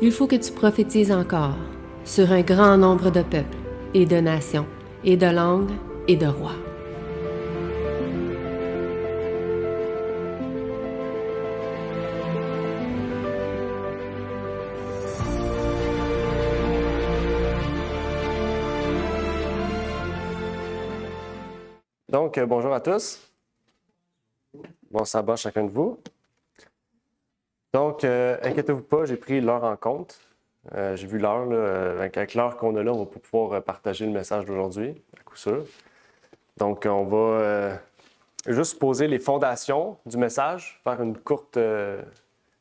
Il faut que tu prophétises encore sur un grand nombre de peuples et de nations et de langues et de rois. Donc, bonjour à tous. Bon sabbat chacun de vous. Donc, inquiétez-vous pas, j'ai pris l'heure en compte. J'ai vu l'heure, là, avec l'heure qu'on a là, on va pouvoir partager le message d'aujourd'hui, à coup sûr. Donc, on va juste poser les fondations du message, faire une courte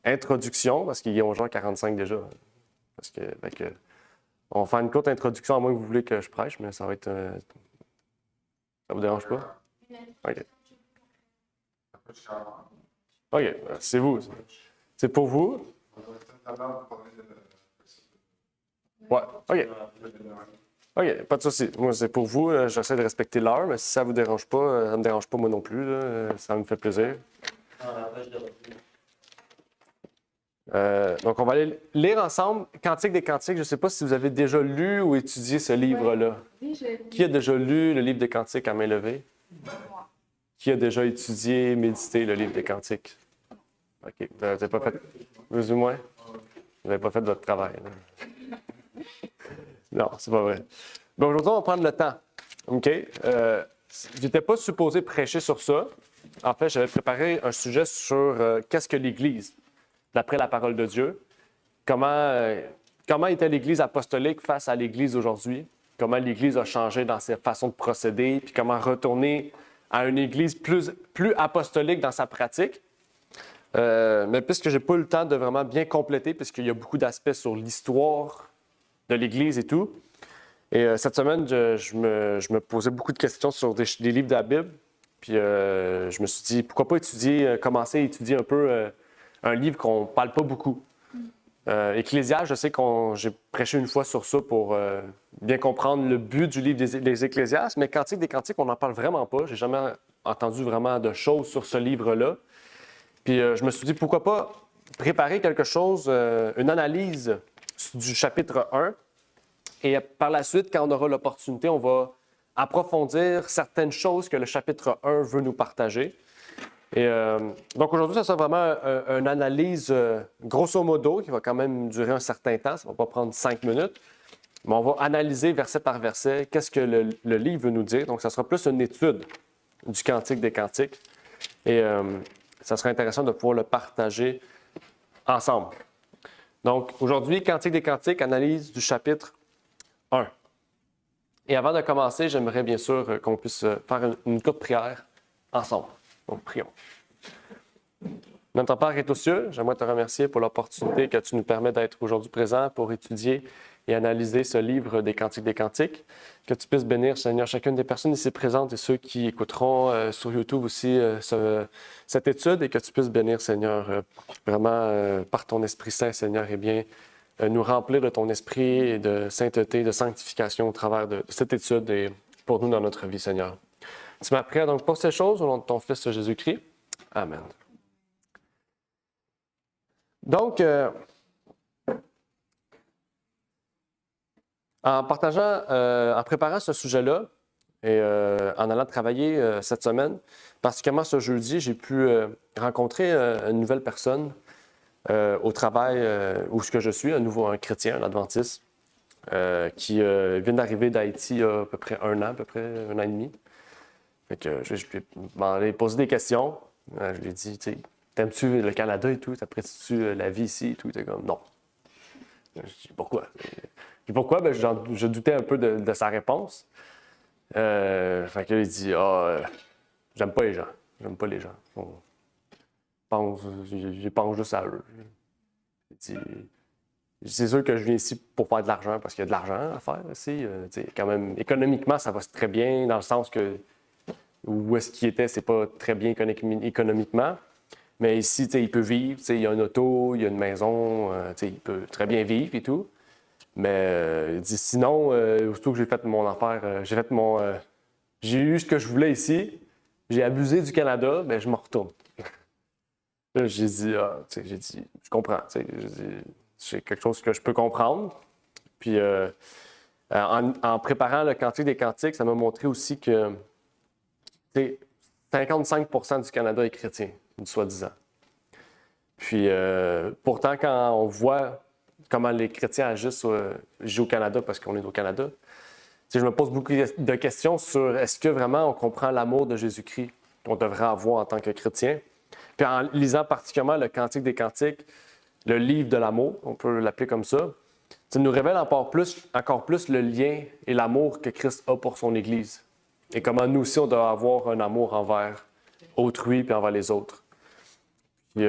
introduction, parce qu'il est 11h45 déjà. On va faire une courte introduction, à moins que vous voulez que je prêche, mais ça va être... ça vous dérange pas? OK. OK, c'est vous. C'est pour vous? Ouais, OK. OK, pas de souci. Moi, c'est pour vous. J'essaie de respecter l'heure, mais si ça vous dérange pas, ça me dérange pas moi non plus. Là, ça me fait plaisir. Donc, on va aller lire ensemble Cantique des Cantiques. Je ne sais pas si vous avez déjà lu ou étudié ce livre-là. Qui a déjà lu le livre des Cantiques à main levée? Qui a déjà étudié, médité le livre des Cantiques? OK. Vous n'avez pas fait, plus ou moins? Vous n'avez pas fait votre travail. Là. Non, c'est pas vrai. Bon, aujourd'hui, on va prendre le temps. OK? Je n'étais pas supposé prêcher sur ça. En fait, j'avais préparé un sujet sur qu'est-ce que l'Église, d'après la parole de Dieu. Comment était l'Église apostolique face à l'Église aujourd'hui? Comment l'Église a changé dans ses façons de procéder? Puis comment retourner à une Église plus apostolique dans sa pratique? Mais puisque je n'ai pas eu le temps de vraiment bien compléter, puisqu'il y a beaucoup d'aspects sur l'histoire de l'Église et tout. Et cette semaine, je me posais beaucoup de questions sur des livres de la Bible. Puis je me suis dit, pourquoi pas commencer à étudier un peu un livre qu'on ne parle pas beaucoup. Ecclésiaste, je sais que j'ai prêché une fois sur ça pour bien comprendre le but du livre des Ecclésiastes, mais Cantique des Cantiques, on n'en parle vraiment pas. J'ai jamais entendu vraiment de choses sur ce livre-là. Puis je me suis dit, pourquoi pas préparer quelque chose, une analyse du chapitre 1. Et par la suite, quand on aura l'opportunité, on va approfondir certaines choses que le chapitre 1 veut nous partager. Et donc aujourd'hui, ça sera vraiment une analyse grosso modo qui va quand même durer un certain temps. Ça ne va pas prendre 5 minutes. Mais on va analyser verset par verset qu'est-ce que le livre veut nous dire. Donc ça sera plus une étude du Cantique des Cantiques. Et ça sera intéressant de pouvoir le partager ensemble. Donc, aujourd'hui, Cantique des Cantiques, analyse du chapitre 1. Et avant de commencer, j'aimerais bien sûr qu'on puisse faire une courte prière ensemble. Donc, prions. Notre Père qui est aux cieux, j'aimerais te remercier pour l'opportunité que tu nous permets d'être aujourd'hui présent pour étudier et analyser ce livre des Cantiques des Cantiques. Que tu puisses bénir, Seigneur, chacune des personnes ici présentes et ceux qui écouteront sur YouTube aussi cette étude et que tu puisses bénir, Seigneur, vraiment par ton Esprit Saint, Seigneur, et bien nous remplir de ton esprit et de sainteté, de sanctification au travers de cette étude et pour nous dans notre vie, Seigneur. Tu m'as prié donc pour ces choses au nom de ton Fils Jésus-Christ. Amen. Donc, en préparant ce sujet-là et en allant travailler cette semaine, particulièrement ce jeudi, j'ai pu rencontrer une nouvelle personne au travail où ce que je suis, un chrétien, un adventiste, qui vient d'arriver d'Haïti il y a à peu près un an et demi. Fait que je lui ai posé des questions. Je lui ai dit, t'aimes-tu le Canada et tout? T'apprécies-tu la vie ici et tout? Il était comme, non. Je dis, pourquoi? Pourquoi? Ben, je doutais un peu de sa réponse. Fait que là, il dit, j'aime pas les gens. J'aime pas les gens. Je pense juste à eux. Il dit, c'est sûr que je viens ici pour faire de l'argent, parce qu'il y a de l'argent à faire ici. Quand même, économiquement, ça va très bien, dans le sens que où est-ce qu'il était, c'est pas très bien économiquement. Mais ici, il peut vivre, il y a une auto, il y a une maison, il peut très bien vivre et tout. Mais il dit sinon, aussitôt que j'ai fait mon affaire, j'ai eu ce que je voulais ici, j'ai abusé du Canada, je me retourne. Là, j'ai dit, je comprends. c'est quelque chose que je peux comprendre. Puis, en préparant le Cantique des Cantiques, ça m'a montré aussi que 55% du Canada est chrétien, soi-disant. Puis, pourtant, quand on voit comment les chrétiens agissent au Canada, parce qu'on est au Canada, je me pose beaucoup de questions sur est-ce que vraiment on comprend l'amour de Jésus-Christ qu'on devrait avoir en tant que chrétien. Puis en lisant particulièrement le Cantique des Cantiques, le livre de l'amour, on peut l'appeler comme ça nous révèle encore plus le lien et l'amour que Christ a pour son Église. Et comment nous aussi, on doit avoir un amour envers autrui et envers les autres. Puis,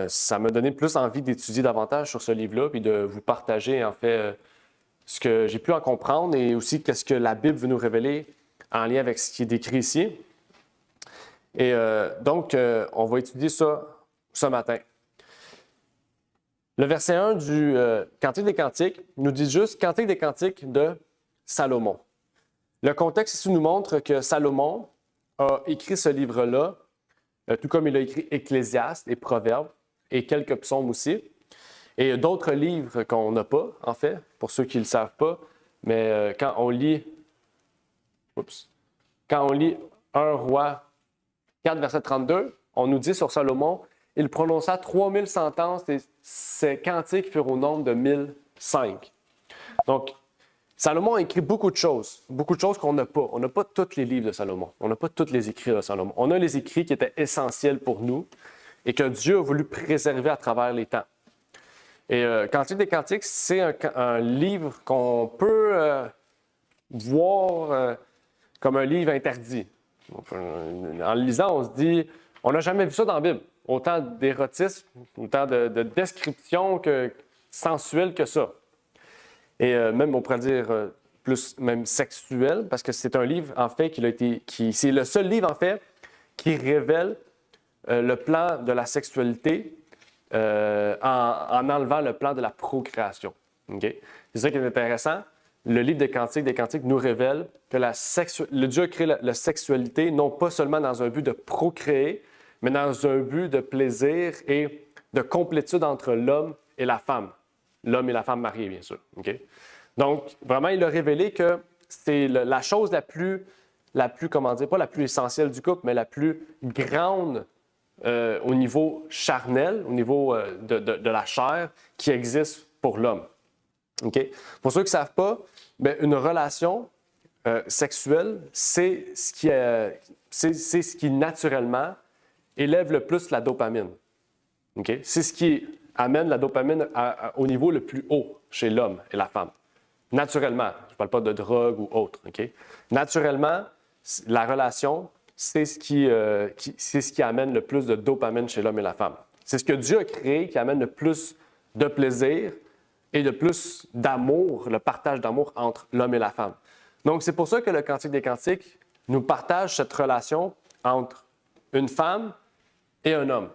ça m'a donné plus envie d'étudier davantage sur ce livre-là, puis de vous partager, en fait, ce que j'ai pu en comprendre et aussi qu'est-ce que la Bible veut nous révéler en lien avec ce qui est décrit ici. Et donc, on va étudier ça ce matin. Le verset 1 du Cantique des Cantiques nous dit juste « Cantique des Cantiques de Salomon ». Le contexte ici nous montre que Salomon a écrit ce livre-là, tout comme il a écrit Ecclésiaste et Proverbes et quelques psaumes aussi. Et d'autres livres qu'on n'a pas, en fait, pour ceux qui ne le savent pas, mais quand on lit 1 Roi 4, verset 32, on nous dit sur Salomon, il prononça 3000 sentences et ses cantiques furent au nombre de 1005. Donc, Salomon a écrit beaucoup de choses qu'on n'a pas. On n'a pas tous les livres de Salomon. On n'a pas tous les écrits de Salomon. On a les écrits qui étaient essentiels pour nous et que Dieu a voulu préserver à travers les temps. Et Cantique des Cantiques, c'est un livre qu'on peut voir comme un livre interdit. En le lisant, on se dit, on n'a jamais vu ça dans la Bible. Autant d'érotisme, autant de description que sensuelle que ça. Et même, on pourrait dire, plus même sexuel, parce que c'est un livre, en fait, c'est le seul livre, en fait, qui révèle le plan de la sexualité en enlevant le plan de la procréation. Okay? C'est ça qui est intéressant. Le livre des Cantiques nous révèle que le Dieu a créé la sexualité non pas seulement dans un but de procréer, mais dans un but de plaisir et de complétude entre l'homme et la femme. L'homme et la femme mariés, bien sûr. Okay? Donc, vraiment, il a révélé que c'est la chose la plus, comment dire, pas la plus essentielle du couple, mais la plus grande au niveau charnel, au niveau de la chair qui existe pour l'homme. Okay? Pour ceux qui ne savent pas, bien, une relation sexuelle, c'est ce qui naturellement élève le plus la dopamine. Okay? C'est ce qui amène la dopamine au niveau le plus haut chez l'homme et la femme. Naturellement, je ne parle pas de drogue ou autre. Okay? Naturellement, la relation, c'est ce qui amène le plus de dopamine chez l'homme et la femme. C'est ce que Dieu a créé qui amène le plus de plaisir et de plus d'amour, le partage d'amour entre l'homme et la femme. Donc, c'est pour ça que le Cantique des Cantiques nous partage cette relation entre une femme et un homme.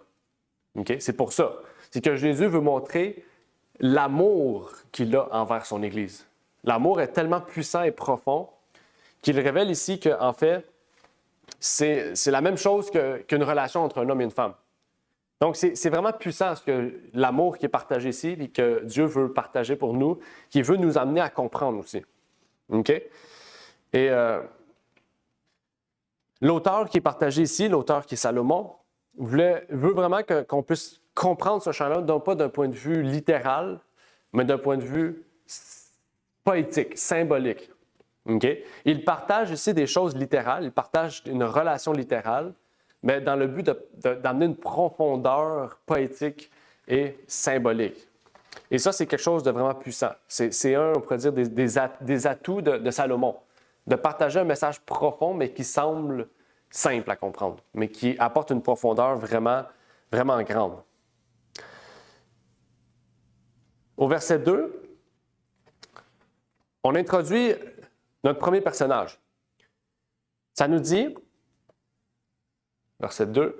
Okay? C'est pour ça. C'est que Jésus veut montrer l'amour qu'il a envers son Église. L'amour est tellement puissant et profond qu'il révèle ici qu'en fait, c'est la même chose qu'une relation entre un homme et une femme. Donc, c'est vraiment puissant l'amour qui est partagé ici et que Dieu veut partager pour nous, qui veut nous amener à comprendre aussi. OK? Et l'auteur qui est partagé ici, l'auteur qui est Salomon, veut vraiment qu'on puisse comprendre ce chant-là, non pas d'un point de vue littéral, mais d'un point de vue poétique, symbolique. Okay? Il partage ici des choses littérales, il partage une relation littérale, mais dans le but d'amener une profondeur poétique et symbolique. Et ça, c'est quelque chose de vraiment puissant. C'est on pourrait dire, des atouts de Salomon, de partager un message profond, mais qui semble simple à comprendre, mais qui apporte une profondeur vraiment, vraiment grande. Au verset 2, on introduit notre premier personnage. Ça nous dit, verset 2,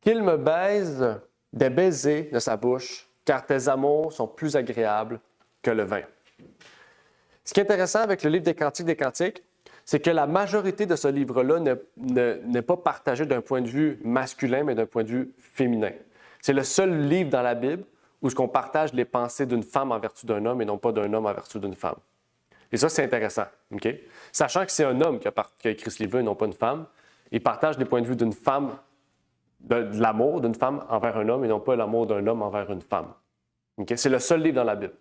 qu'il me baise des baisers de sa bouche, car tes amours sont plus agréables que le vin. Ce qui est intéressant avec le livre des Cantiques, c'est que la majorité de ce livre-là n'est pas partagé d'un point de vue masculin, mais d'un point de vue féminin. C'est le seul livre dans la Bible où ce qu'on partage les pensées d'une femme en vertu d'un homme et non pas d'un homme en vertu d'une femme. Et ça, c'est intéressant. OK? Sachant que c'est un homme qui a écrit ce livre et non pas une femme, il partage les points de vue d'une femme, de l'amour d'une femme envers un homme et non pas l'amour d'un homme envers une femme. OK? C'est le seul livre dans la Bible.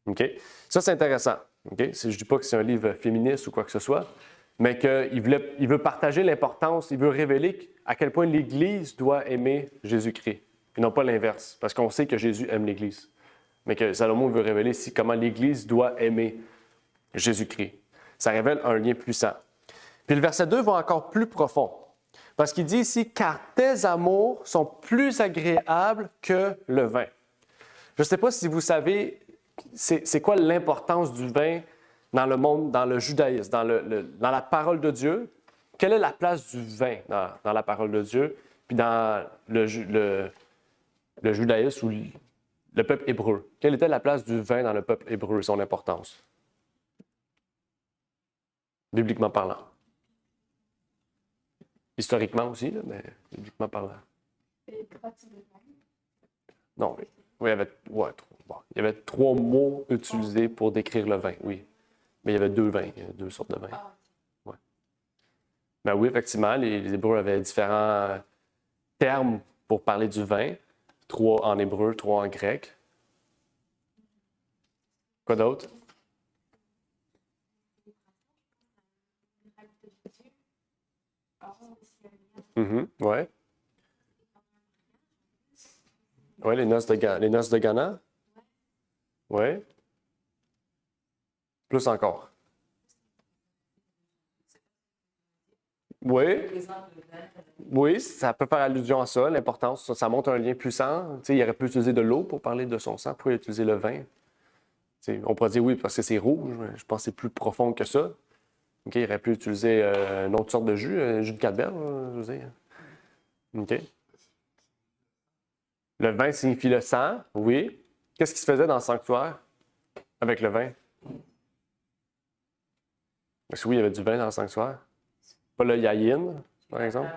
OK? Ça, c'est intéressant. OK? Je ne dis pas que c'est un livre féministe ou quoi que ce soit, mais qu'il veut partager l'importance, il veut révéler à quel point l'Église doit aimer Jésus-Christ, et non pas l'inverse, parce qu'on sait que Jésus aime l'Église. Mais que Salomon veut révéler ici comment l'Église doit aimer Jésus-Christ. Ça révèle un lien puissant. Puis le verset 2 va encore plus profond, parce qu'il dit ici « Car tes amours sont plus agréables que le vin ». Je ne sais pas si vous savez, c'est quoi l'importance du vin dans le monde, dans le judaïsme, dans la parole de Dieu. Quelle est la place du vin dans la parole de Dieu, puis dans le judaïsme ou le peuple hébreu? Quelle était la place du vin dans le peuple hébreu, son importance? Bibliquement parlant. Historiquement aussi, là, mais bibliquement parlant. Non, oui. Oui, il y avait 3 mots utilisés pour décrire le vin, oui. Mais il y avait 2 vins, il y avait 2 sortes de vins. Ouais. Ben oui, effectivement, les Hébreux avaient différents termes pour parler du vin. 3 en hébreu, 3 en grec. Quoi d'autre? Oui. Oui, les noces de Cana. Oui. Plus encore. Oui. Oui, ça peut faire allusion à ça, l'importance. Ça montre un lien puissant. Tu sais, il aurait pu utiliser de l'eau pour parler de son sang. Pourquoi utiliser le vin? Tu sais, on pourrait dire oui, parce que c'est rouge. Je pense que c'est plus profond que ça. OK, il aurait pu utiliser une autre sorte de jus, un jus de Cadbel, je veux dire. OK. Le vin signifie le sang, oui. Qu'est-ce qui se faisait dans le sanctuaire avec le vin? Parce que oui, il y avait du vin dans le sanctuaire. Pas le yaïn, par exemple.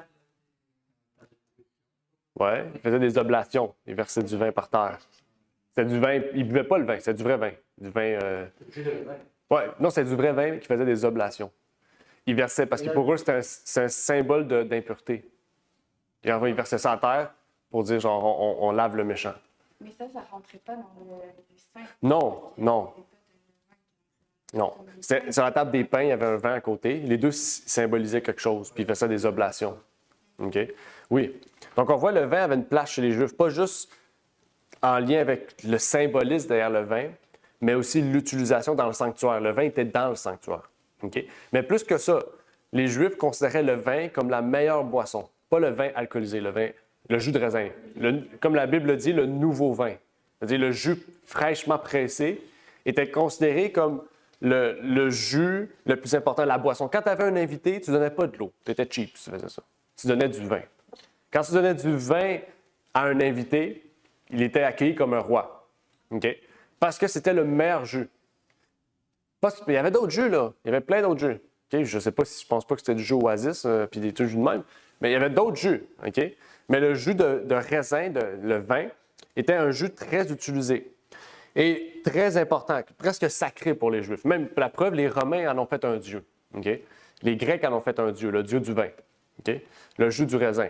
Oui, il faisait des oblations. Il versait du vin par terre. C'était du vin, il ne buvait pas le vin, c'était du vrai vin. Du vin. Ouais, non, c'est du vrai vin qui faisait des oblations. Il versait, parce que pour eux, c'est un symbole d'impureté. Et enfin, il versait ça à terre pour dire, genre, on lave le méchant. Mais ça ne rentrait pas dans le sein. Non, non. Non. Sur la table des pains, il y avait un vin à côté. Les deux symbolisaient quelque chose, puis ils faisaient des oblations. OK? Oui. Donc, on voit le vin avait une place chez les Juifs, pas juste en lien avec le symbolisme derrière le vin, mais aussi l'utilisation dans le sanctuaire. Le vin était dans le sanctuaire. OK? Mais plus que ça, les Juifs considéraient le vin comme la meilleure boisson. Pas le vin alcoolisé, le jus de raisin. Comme la Bible dit, le nouveau vin. C'est-à-dire le jus fraîchement pressé était considéré comme le jus le plus important, la boisson. Quand tu avais un invité, tu ne donnais pas de l'eau. Tu étais cheap si tu faisais ça. Tu donnais du vin. Quand tu donnais du vin à un invité, il était accueilli comme un roi. OK? Parce que c'était le meilleur jus. Il y avait d'autres jus, là. Il y avait plein d'autres jus. Okay? Je pense pas que c'était du jus Oasis, puis des jus de même, mais il y avait d'autres jus. OK? Mais le jus de raisin, le vin, était un jus très utilisé et très important, presque sacré pour les Juifs. Même, pour la preuve, les Romains en ont fait un dieu. Okay? Les Grecs en ont fait un dieu, le dieu du vin. Okay? Le jus du raisin.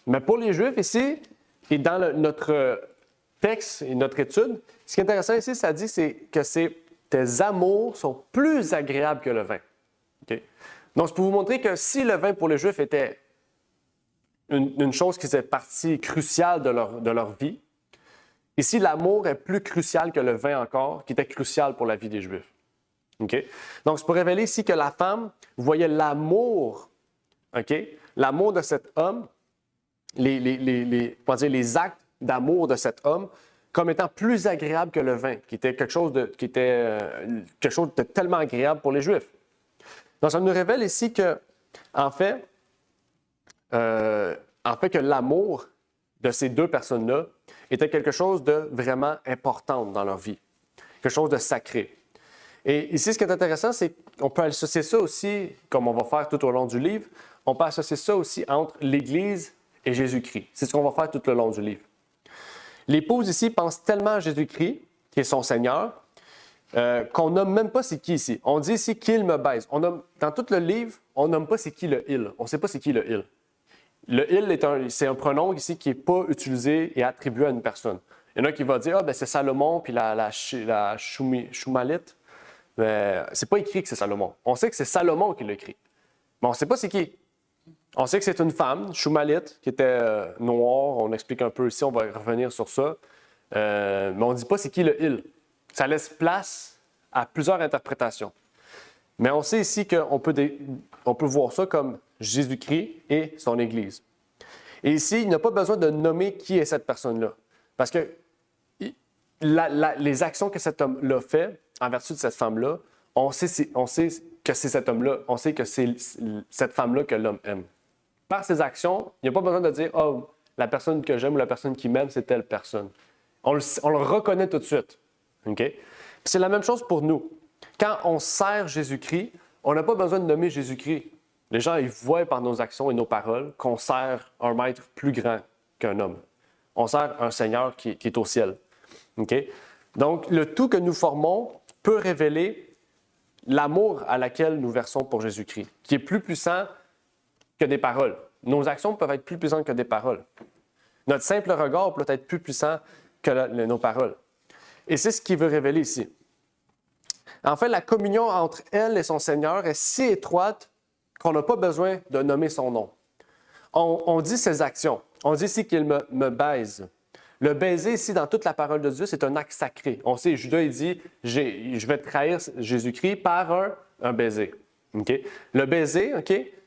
Mais pour les Juifs, ici, et dans notre texte et notre étude, ce qui est intéressant ici, ça dit que tes amours sont plus agréables que le vin. Okay? Donc, c'est pour vous montrer que si le vin pour les Juifs était une chose qui faisait partie cruciale de leur vie, ici, l'amour est plus crucial que le vin encore, qui était crucial pour la vie des Juifs. Okay? Donc, c'est pour révéler ici que la femme voyait l'amour, l'amour de cet homme, les actes d'amour de cet homme, comme étant plus agréable que le vin, qui était quelque chose de tellement agréable pour les Juifs. Donc, ça nous révèle ici que, en fait, que l'amour de ces deux personnes-là était quelque chose de vraiment important dans leur vie, quelque chose de sacré. Et ici, ce qui est intéressant, c'est qu'on peut associer ça aussi, comme on va faire tout au long du livre, on peut associer ça aussi entre l'Église et Jésus-Christ. C'est ce qu'on va faire tout le long du livre. L'épouse ici pense tellement à Jésus-Christ, qui est son Seigneur, qu'on nomme même pas c'est qui ici. On dit ici qu'il me baise. Dans tout le livre, on nomme pas c'est qui le il. On ne sait pas c'est qui le il. Le il, c'est un pronom ici qui n'est pas utilisé et attribué à une personne. Il y en a qui vont dire c'est Salomon puis la Shumalite. Mais c'est pas écrit que c'est Salomon. On sait que c'est Salomon qui l'a écrit. Mais on ne sait pas c'est qui. On sait que c'est une femme, Shumalite, qui était noire. On explique un peu ici, on va revenir sur ça. Mais on ne dit pas c'est qui le il. Ça laisse place à plusieurs interprétations. Mais on sait ici qu'on peut voir ça comme Jésus-Christ et son Église. Et ici, il n'a pas besoin de nommer qui est cette personne-là. Parce que les actions que cet homme-là fait, en vertu de cette femme-là, on sait que c'est cet homme-là, on sait que c'est cette femme-là que l'homme aime. Par ses actions, il n'y a pas besoin de dire « Oh, la personne que j'aime ou la personne qui m'aime, c'est telle personne ». On le reconnaît tout de suite. Okay? C'est la même chose pour nous. Quand on sert Jésus-Christ, on n'a pas besoin de nommer Jésus-Christ. Les gens, ils voient par nos actions et nos paroles qu'on sert un maître plus grand qu'un homme. On sert un Seigneur qui est au ciel. Okay? Donc, le tout que nous formons peut révéler l'amour à laquelle nous versons pour Jésus-Christ, qui est plus puissant que des paroles. Nos actions peuvent être plus puissantes que des paroles. Notre simple regard peut être plus puissant que nos paroles. Et c'est ce qu'il veut révéler ici. En fait, la communion entre elle et son Seigneur est si étroite qu'on n'a pas besoin de nommer son nom. On dit ses actions. On dit ici qu'il me baise. Le baiser ici, dans toute la parole de Dieu, c'est un acte sacré. On sait, Judas, il dit « Je vais trahir Jésus-Christ par un baiser. Okay? » Le baiser,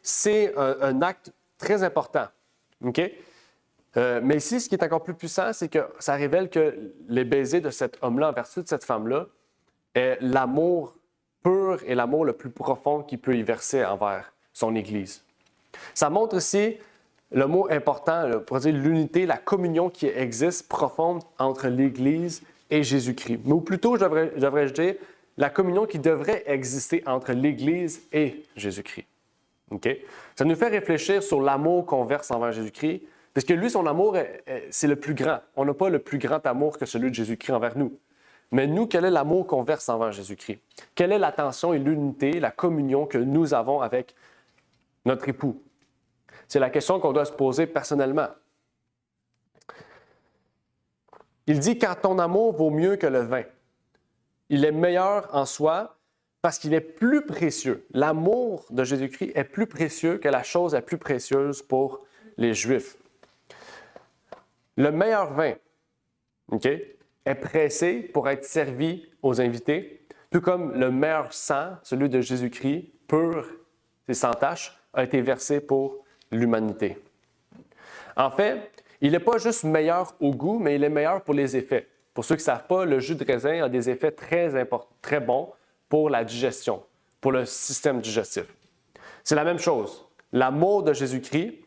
c'est un acte très important. Okay? Mais ici, ce qui est encore plus puissant, c'est que ça révèle que les baisers de cet homme-là, en vertu de cette femme-là, est l'amour pur et l'amour le plus profond qu'il peut y verser envers son Église. Ça montre aussi le mot important, pour dire l'unité, la communion qui existe profonde entre l'Église et Jésus-Christ. Mais ou plutôt, devrais-je dire, la communion qui devrait exister entre l'Église et Jésus-Christ. Okay? Ça nous fait réfléchir sur l'amour qu'on verse envers Jésus-Christ, parce que lui, son amour, c'est le plus grand. On n'a pas le plus grand amour que celui de Jésus-Christ envers nous. Mais nous, quel est l'amour qu'on verse envers Jésus-Christ? Quelle est l'attention et l'unité, la communion que nous avons avec notre époux? C'est la question qu'on doit se poser personnellement. Il dit « Car ton amour vaut mieux que le vin. Il est meilleur en soi parce qu'il est plus précieux. » L'amour de Jésus-Christ est plus précieux que la chose la plus précieuse pour les Juifs. Le meilleur vin, est pressé pour être servi aux invités, tout comme le meilleur sang, celui de Jésus-Christ, pur et sans tache, a été versé pour l'humanité. En fait, il n'est pas juste meilleur au goût, mais il est meilleur pour les effets. Pour ceux qui ne savent pas, le jus de raisin a des effets très bons pour la digestion, pour le système digestif. C'est la même chose. L'amour de Jésus-Christ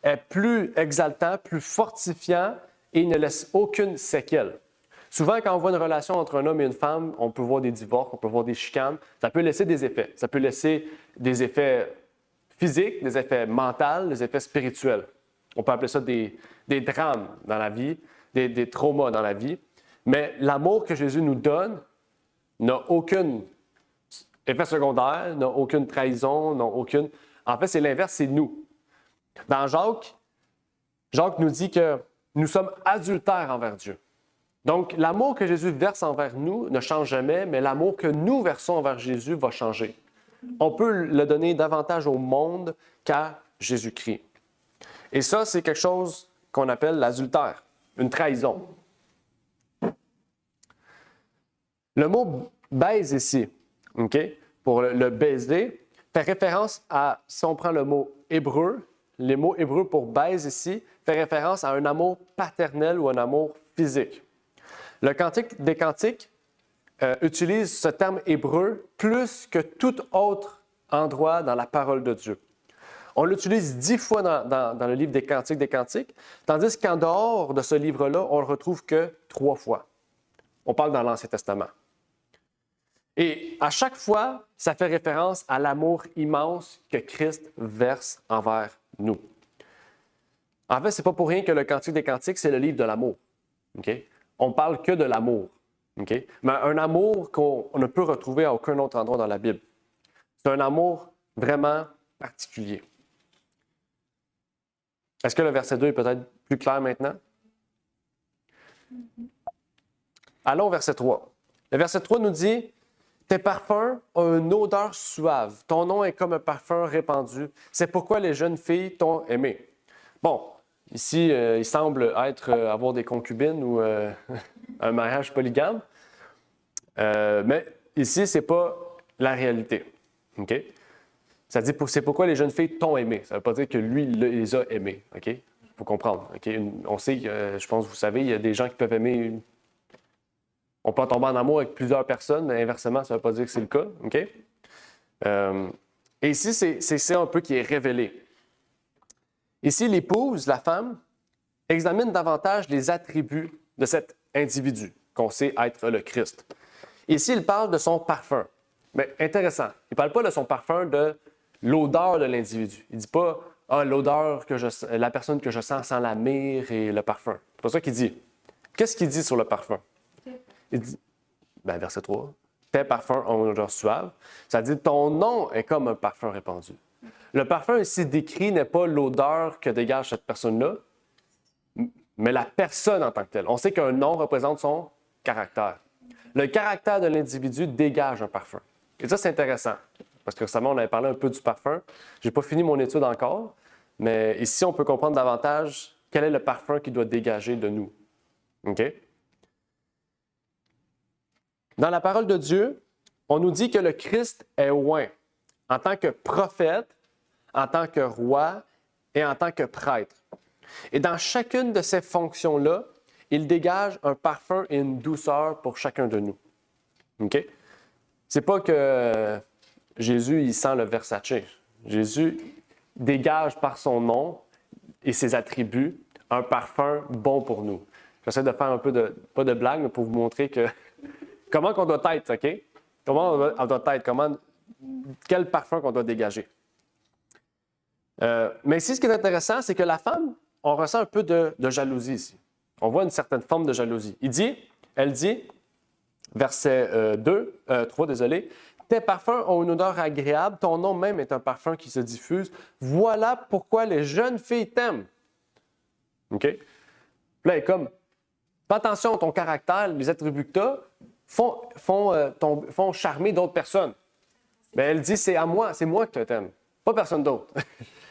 est plus exaltant, plus fortifiant et il ne laisse aucune séquelle. Souvent, quand on voit une relation entre un homme et une femme, on peut voir des divorces, on peut voir des chicanes. Ça peut laisser des effets. Ça peut laisser des effets physiques, des effets mentaux, des effets spirituels. On peut appeler ça des drames dans la vie, des traumas dans la vie. Mais l'amour que Jésus nous donne n'a aucun effet secondaire, n'a aucune trahison, n'a aucune... En fait, c'est l'inverse, c'est nous. Dans Jacques nous dit que nous sommes adultères envers Dieu. Donc, l'amour que Jésus verse envers nous ne change jamais, mais l'amour que nous versons envers Jésus va changer. On peut le donner davantage au monde qu'à Jésus-Christ. Et ça, c'est quelque chose qu'on appelle l'adultère, une trahison. Le mot « baise » ici, pour le baiser, fait référence à, si on prend le mot hébreu, les mots hébreux pour « baise » ici, fait référence à un amour paternel ou un amour physique. Le Cantique des Cantiques utilise ce terme hébreu plus que tout autre endroit dans la parole de Dieu. On l'utilise 10 fois dans le livre des Cantiques, tandis qu'en dehors de ce livre-là, on ne le retrouve que 3 fois. On parle dans l'Ancien Testament. Et à chaque fois, ça fait référence à l'amour immense que Christ verse envers nous. En fait, ce n'est pas pour rien que le Cantique des Cantiques, c'est le livre de l'amour. Okay? On ne parle que de l'amour. Okay? Mais un amour qu'on ne peut retrouver à aucun autre endroit dans la Bible. C'est un amour vraiment particulier. Est-ce que le verset 2 est peut-être plus clair maintenant? Allons au verset 3. Le verset 3 nous dit « Tes parfums ont une odeur suave. Ton nom est comme un parfum répandu. C'est pourquoi les jeunes filles t'ont aimé. » Bon, ici, il semble avoir des concubines ou un mariage polygame. Mais ici, ce n'est pas la réalité. Okay? Ça dit c'est pourquoi les jeunes filles t'ont aimé. Ça ne veut pas dire que lui, il les a aimés. OK? Il faut comprendre. Okay? On sait, je pense que vous savez, il y a des gens qui peuvent aimer. On peut tomber en amour avec plusieurs personnes, mais inversement, ça ne veut pas dire que c'est le cas. Okay? Et ici, c'est ça un peu qui est révélé. Ici, l'épouse, la femme, examine davantage les attributs de cet individu, qu'on sait être le Christ. Ici, il parle de son parfum. Mais intéressant, il ne parle pas de son parfum, de l'odeur de l'individu. Il ne dit pas « Ah, l'odeur la personne que je sens la myrrhe et le parfum. » C'est pas ça qu'il dit. Qu'est-ce qu'il dit sur le parfum? Il dit, verset 3, « Tes parfums ont une odeur suave. » Ça dit « Ton nom est comme un parfum répandu. » Le parfum ici décrit n'est pas l'odeur que dégage cette personne-là, mais la personne en tant que telle. On sait qu'un nom représente son caractère. Le caractère de l'individu dégage un parfum. Et ça, c'est intéressant, parce que récemment, on avait parlé un peu du parfum. Je n'ai pas fini mon étude encore, mais ici, on peut comprendre davantage quel est le parfum qui doit dégager de nous. OK? Dans la parole de Dieu, on nous dit que le Christ est oint en tant que prophète, en tant que roi et en tant que prêtre. Et dans chacune de ces fonctions-là, il dégage un parfum et une douceur pour chacun de nous. OK? C'est pas que Jésus, il sent le Versace. Jésus dégage par son nom et ses attributs un parfum bon pour nous. J'essaie de faire un peu pas de blague, mais pour vous montrer que comment qu'on doit être, OK? Comment on doit être, quel parfum qu'on doit dégager. Mais ici, ce qui est intéressant, c'est que la femme, on ressent un peu de jalousie ici. On voit une certaine forme de jalousie. Elle dit, verset 3, désolé, « Tes parfums ont une odeur agréable, ton nom même est un parfum qui se diffuse. Voilà pourquoi les jeunes filles t'aiment. » OK? Puis là, elle est comme, fais attention, ton caractère, les attributs que tu as font charmer d'autres personnes. Mais elle dit, c'est moi que tu aimes, pas personne d'autre.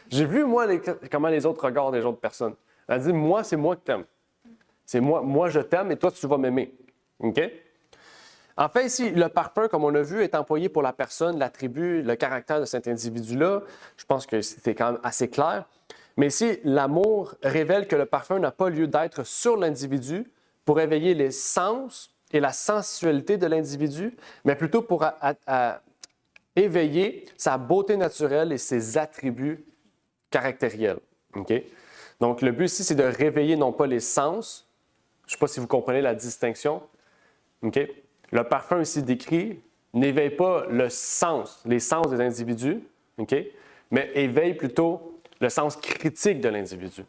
J'ai vu, moi, comment les autres regardent les autres personnes. Elle dit, moi, c'est moi que tu aimes. C'est moi, je t'aime et toi, tu vas m'aimer. OK? En fait, ici, le parfum, comme on l'a vu, est employé pour la personne, l'attribut, le caractère de cet individu-là. Je pense que c'était quand même assez clair. Mais ici, l'amour révèle que le parfum n'a pas lieu d'être sur l'individu pour éveiller les sens et la sensualité de l'individu, mais plutôt pour éveiller sa beauté naturelle et ses attributs caractériels. Okay? Donc, le but ici, c'est de réveiller non pas les sens. Je ne sais pas si vous comprenez la distinction. Okay? Le parfum ici décrit n'éveille pas les sens des individus, okay? Mais éveille plutôt le sens critique de l'individu.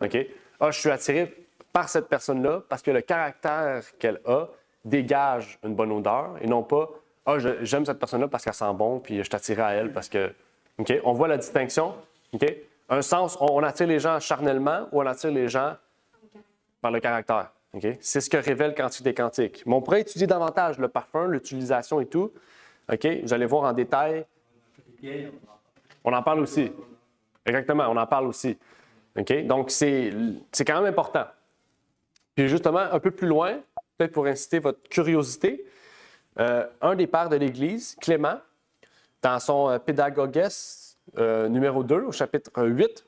Okay? Ah, je suis attiré par cette personne-là parce que le caractère qu'elle a dégage une bonne odeur et non pas « Ah, j'aime cette personne-là parce qu'elle sent bon puis je suis attiré à elle parce que… » Okay? On voit la distinction. Okay? Un sens, on attire les gens charnellement ou on attire les gens par le caractère. Okay? C'est ce que révèle Cantique des Cantiques. Mais on pourrait étudier davantage le parfum, l'utilisation et tout. Okay? Vous allez voir en détail. On en parle aussi. Exactement, on en parle aussi. Okay? Donc, c'est quand même important. Puis justement, un peu plus loin, peut-être pour inciter votre curiosité, un des pères de l'Église, Clément, dans son Pédagogues numéro 2, au chapitre 8,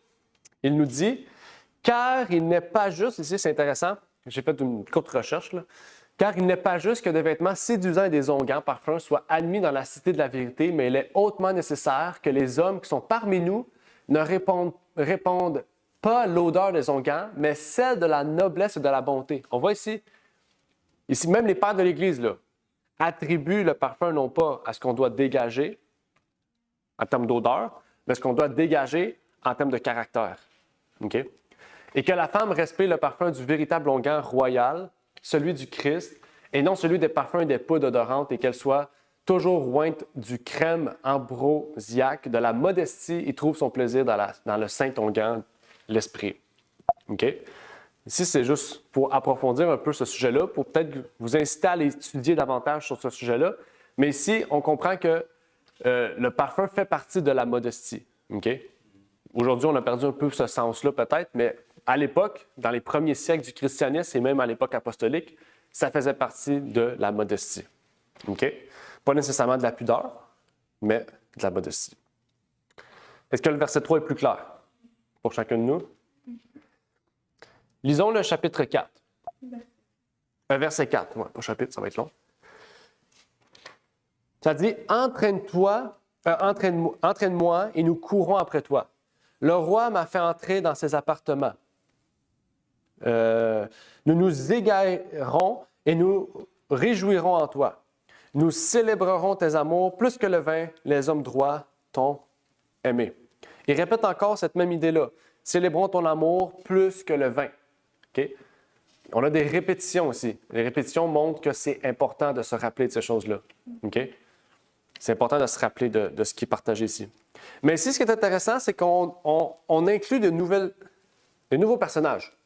il nous dit « Car il n'est pas juste, ici c'est intéressant, j'ai fait une courte recherche, là, car il n'est pas juste que des vêtements séduisants et des onguents, parfums, soient admis dans la cité de la vérité, mais il est hautement nécessaire que les hommes qui sont parmi nous ne répandent pas l'odeur des onguents, mais celle de la noblesse et de la bonté. » On voit ici même les pères de l'Église là, attribuent le parfum non pas à ce qu'on doit dégager en termes d'odeur, mais ce qu'on doit dégager en termes de caractère. Okay? et que la femme respire le parfum du véritable onguent royal, celui du Christ, et non celui des parfums et des poudres odorantes, et qu'elle soit toujours ointe du crème ambrosiaque, de la modestie, et trouve son plaisir dans le saint onguent, l'esprit. OK? Ici, c'est juste pour approfondir un peu ce sujet-là, pour peut-être vous inciter à aller étudier davantage sur ce sujet-là. Mais ici, on comprend que le parfum fait partie de la modestie. OK? Aujourd'hui, on a perdu un peu ce sens-là peut-être, mais à l'époque, dans les premiers siècles du christianisme et même à l'époque apostolique, ça faisait partie de la modestie. OK? Pas nécessairement de la pudeur, mais de la modestie. Est-ce que le verset 3 est plus clair pour chacun de nous? Lisons le chapitre 4. Verset 4, ouais, pas chapitre, ça va être long. Ça dit, entraîne-moi et nous courons après toi. Le roi m'a fait entrer dans ses appartements. Nous nous égarerons et nous réjouirons en toi. Nous célébrerons tes amours plus que le vin, les hommes droits t'ont aimé. Il répète encore cette même idée-là. Célébrons ton amour plus que le vin. Okay? On a des répétitions aussi. Les répétitions montrent que c'est important de se rappeler de ces choses-là. Okay? C'est important de se rappeler de ce qui est partagé ici. Mais ici, ce qui est intéressant, c'est qu'on inclut de nouveaux personnages.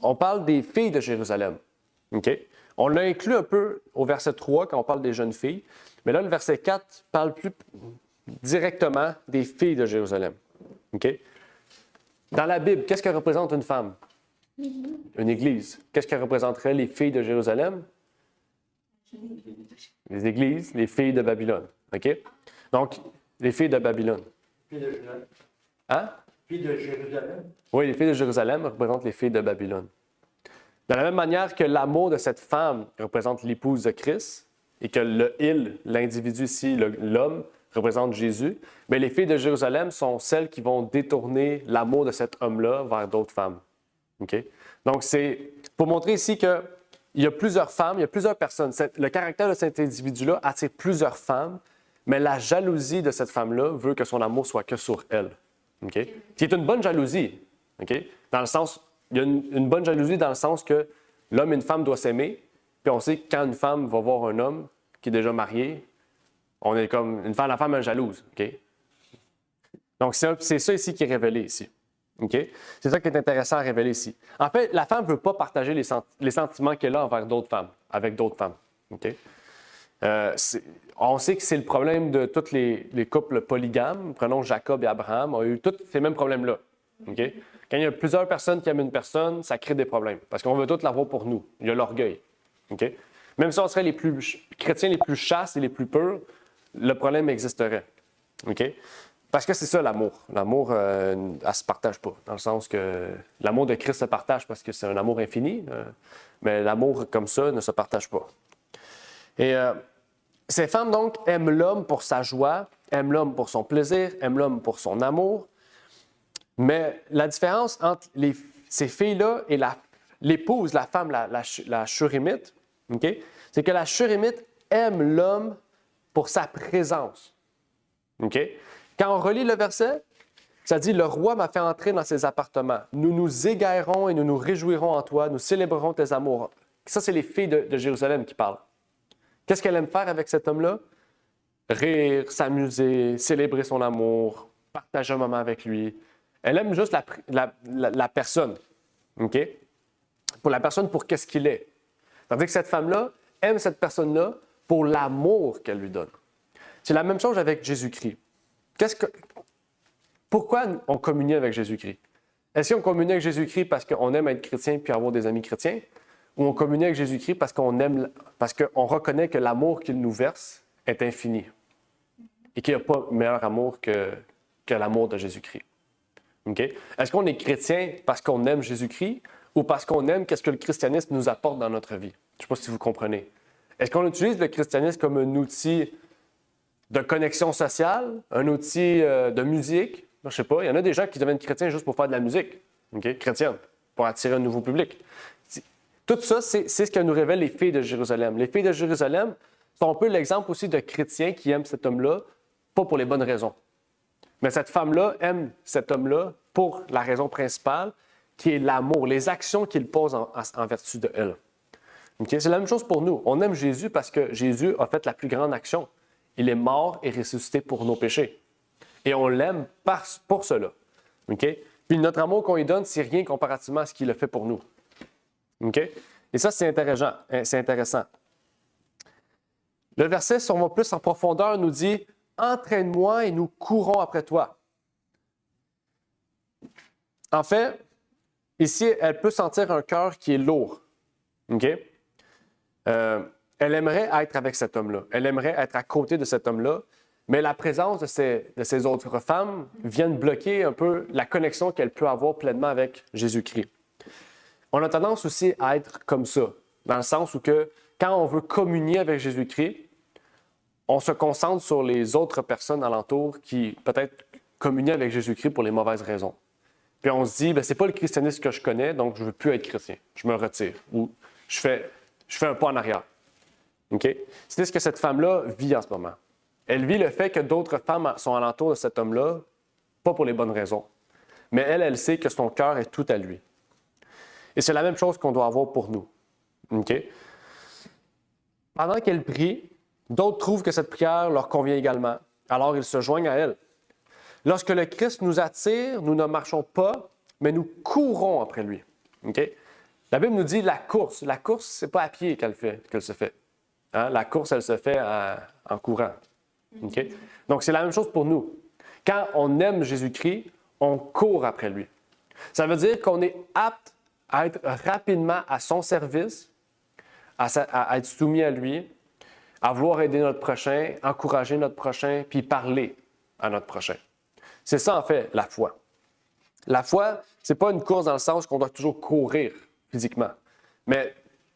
On parle des filles de Jérusalem. Okay? On l'a inclus un peu au verset 3 quand on parle des jeunes filles. Mais là, le verset 4 parle plus directement des filles de Jérusalem. Okay? Dans la Bible, qu'est-ce que représente une femme? Une église. Qu'est-ce que représenteraient les filles de Jérusalem? Les églises, les filles de Babylone. OK? Donc, les filles de Babylone. Filles de Jérusalem. Hein? Filles de Jérusalem. Oui, les filles de Jérusalem représentent les filles de Babylone. De la même manière que l'amour de cette femme représente l'épouse de Christ et que l'individu ici, l'homme, représente Jésus, mais les filles de Jérusalem sont celles qui vont détourner l'amour de cet homme-là vers d'autres femmes. Okay? Donc, c'est pour montrer ici qu'il y a plusieurs femmes, il y a plusieurs personnes. Le caractère de cet individu-là attire plusieurs femmes, mais la jalousie de cette femme-là veut que son amour soit que sur elle. Okay? Qui est une bonne jalousie. Okay? Dans le sens, il y a une bonne jalousie dans le sens que l'homme et une femme doivent s'aimer, puis on sait que quand une femme va voir un homme qui est déjà marié, on est comme la femme est jalouse. Okay? Donc, c'est ça ici qui est révélé ici. Okay? C'est ça qui est intéressant à révéler ici. En fait, la femme ne veut pas partager les sentiments qu'elle a envers d'autres femmes, avec d'autres femmes. Okay? On sait que c'est le problème de tous les couples polygames. Prenons Jacob et Abraham, ont eu tous ces mêmes problèmes-là. Okay? Quand il y a plusieurs personnes qui aiment une personne, ça crée des problèmes. Parce qu'on veut tous l'avoir pour nous. Il y a l'orgueil. Okay? Même si on serait les chrétiens les plus chastes et les plus purs, le problème existerait. Okay? Parce que c'est ça l'amour. L'amour, elle ne se partage pas. Dans le sens que l'amour de Christ se partage parce que c'est un amour infini, mais l'amour comme ça ne se partage pas. Et ces femmes, donc, aiment l'homme pour sa joie, aiment l'homme pour son plaisir, aiment l'homme pour son amour. Mais la différence entre ces filles-là et l'épouse, la femme, la shurimite, okay, c'est que la shurimite aime l'homme pour sa présence. Okay? Quand on relit le verset, ça dit « Le roi m'a fait entrer dans ses appartements. Nous nous égarerons et nous nous réjouirons en toi. Nous célébrerons tes amours. » Ça, c'est les filles de Jérusalem qui parlent. Qu'est-ce qu'elle aime faire avec cet homme-là? Rire, s'amuser, célébrer son amour, partager un moment avec lui. Elle aime juste la personne. Okay? Pour la personne pour qu'est-ce qu'il est. Tandis que cette femme-là aime cette personne-là pour l'amour qu'elle lui donne. C'est la même chose avec Jésus-Christ. Pourquoi on communie avec Jésus-Christ? Est-ce qu'on communie avec Jésus-Christ parce qu'on aime être chrétien puis avoir des amis chrétiens? Ou on communie avec Jésus-Christ parce qu'on reconnaît que l'amour qu'il nous verse est infini et qu'il n'y a pas meilleur amour que l'amour de Jésus-Christ? Okay? Est-ce qu'on est chrétien parce qu'on aime Jésus-Christ ou parce qu'on aime ce que le christianisme nous apporte dans notre vie? Je ne sais pas si vous comprenez. Est-ce qu'on utilise le christianisme comme un outil de connexion sociale, un outil de musique? Je ne sais pas. Il y en a des gens qui deviennent chrétiens juste pour faire de la musique, okay? Chrétienne, pour attirer un nouveau public. Tout ça, c'est ce que nous révèlent les filles de Jérusalem. Les filles de Jérusalem sont un peu l'exemple aussi de chrétiens qui aiment cet homme-là, pas pour les bonnes raisons. Mais cette femme-là aime cet homme-là pour la raison principale qui est l'amour, les actions qu'il pose en vertu de elle. Okay? C'est la même chose pour nous. On aime Jésus parce que Jésus a fait la plus grande action. Il est mort et ressuscité pour nos péchés. Et on l'aime pour cela. Okay? Puis notre amour qu'on lui donne, c'est rien comparativement à ce qu'il a fait pour nous. Okay? Et ça, c'est intéressant. Le verset, si on va plus en profondeur, nous dit « Entraîne-moi et nous courons après toi ». En fait, ici, elle peut sentir un cœur qui est lourd. Okay? Elle aimerait être avec cet homme-là. Elle aimerait être à côté de cet homme-là, mais la présence de ces autres femmes vient bloquer un peu la connexion qu'elle peut avoir pleinement avec Jésus-Christ. On a tendance aussi à être comme ça, dans le sens où que, quand on veut communier avec Jésus-Christ, on se concentre sur les autres personnes alentour qui peut-être communient avec Jésus-Christ pour les mauvaises raisons. Puis on se dit, c'est pas le christianisme que je connais, donc je ne veux plus être chrétien. Je me retire ou je fais un pas en arrière. Okay? C'est ce que cette femme-là vit en ce moment. Elle vit le fait que d'autres femmes sont alentour de cet homme-là, pas pour les bonnes raisons. Mais elle sait que son cœur est tout à lui. Et c'est la même chose qu'on doit avoir pour nous. Okay? Pendant qu'elle prie, d'autres trouvent que cette prière leur convient également. Alors ils se joignent à elle. Lorsque le Christ nous attire, nous ne marchons pas, mais nous courons après lui. Okay? La Bible nous dit la course. La course, ce n'est pas à pied qu'elle se fait. Hein? La course, elle se fait en courant. Okay? Donc, c'est la même chose pour nous. Quand on aime Jésus-Christ, on court après lui. Ça veut dire qu'on est apte à être rapidement à son service, à être soumis à lui, à vouloir aider notre prochain, encourager notre prochain, puis parler à notre prochain. C'est ça, en fait, la foi. La foi, ce n'est pas une course dans le sens qu'on doit toujours courir physiquement. Mais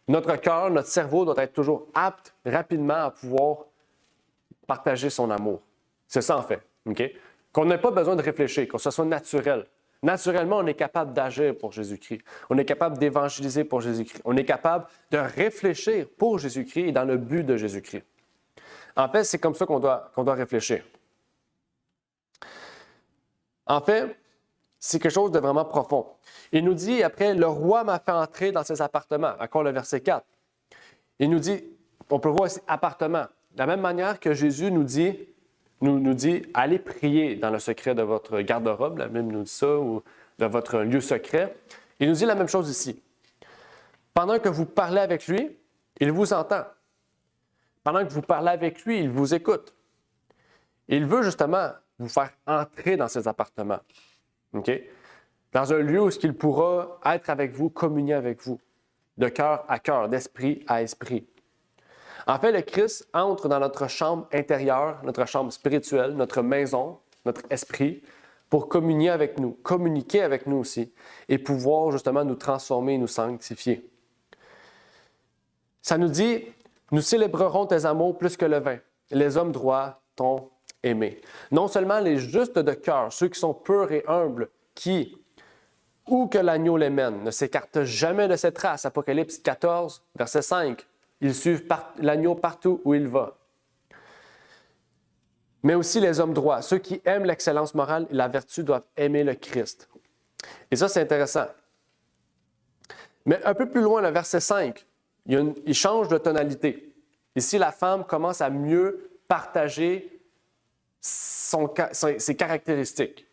notre cœur, notre cerveau doit être toujours apte rapidement à pouvoir partager son amour. C'est ça, en fait. Okay? Qu'on n'ait pas besoin de réfléchir, que ce soit naturel. Naturellement, on est capable d'agir pour Jésus-Christ. On est capable d'évangéliser pour Jésus-Christ. On est capable de réfléchir pour Jésus-Christ et dans le but de Jésus-Christ. En fait, c'est comme ça qu'on doit réfléchir. En fait, c'est quelque chose de vraiment profond. Il nous dit après, le roi m'a fait entrer dans ses appartements. Encore le verset 4. Il nous dit, on peut voir ici appartement. De la même manière que Jésus nous dit, allez prier dans le secret de votre garde-robe, la Bible nous dit ça, ou de votre lieu secret. Il nous dit la même chose ici. Pendant que vous parlez avec lui, il vous entend. Pendant que vous parlez avec lui, il vous écoute. Il veut justement vous faire entrer dans ses appartements. Okay? Dans un lieu où il pourra être avec vous, communier avec vous, de cœur à cœur, d'esprit à esprit. En fait, le Christ entre dans notre chambre intérieure, notre chambre spirituelle, notre maison, notre esprit, pour communier avec nous, communiquer avec nous aussi, et pouvoir justement nous transformer et nous sanctifier. Ça nous dit, nous célébrerons tes amours plus que le vin. Les hommes droits t'ont aimé. Non seulement les justes de cœur, ceux qui sont purs et humbles, qui, où que l'agneau les mène, ne s'écartent jamais de ses traces. Apocalypse 14, verset 5. Ils suivent l'agneau partout où il va. Mais aussi les hommes droits, ceux qui aiment l'excellence morale et la vertu doivent aimer le Christ. Et ça, c'est intéressant. Mais un peu plus loin, le verset 5, il change de tonalité. Ici, la femme commence à mieux partager ses caractéristiques.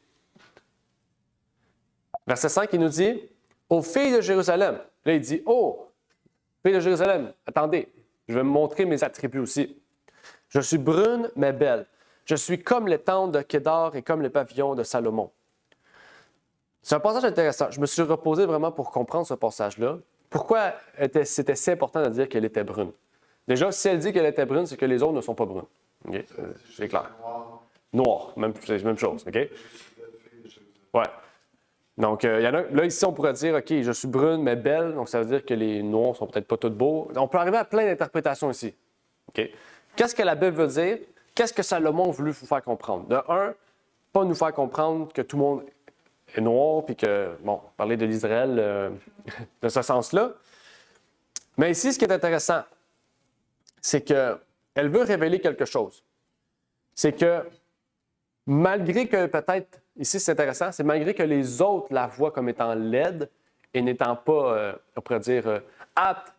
Verset 5, il nous dit « Aux filles de Jérusalem ». Là, il dit « Oh, filles de Jérusalem, attendez, je vais me montrer mes attributs aussi. Je suis brune, mais belle. Je suis comme les tentes de Kédar et comme les pavillons de Salomon. » C'est un passage intéressant. Je me suis reposé vraiment pour comprendre ce passage-là. Pourquoi c'était si important de dire qu'elle était brune? Déjà, si elle dit qu'elle était brune, c'est que les autres ne sont pas brunes. Okay? C'est clair. Noir, même chose. OK? Ouais. Donc, y en a, là, ici, on pourrait dire, OK, je suis brune, mais belle. Donc, ça veut dire que les noirs sont peut-être pas tous beaux. On peut arriver à plein d'interprétations ici. OK? Qu'est-ce que la Bible veut dire? Qu'est-ce que Salomon a voulu vous faire comprendre? De un, pas nous faire comprendre que tout le monde est noir, puis que, bon, parler de l'Israël de ce sens-là. Mais ici, ce qui est intéressant, c'est qu'elle veut révéler quelque chose. C'est que malgré que peut-être, ici c'est intéressant, c'est malgré que les autres la voient comme étant laide et n'étant pas, on pourrait dire, apte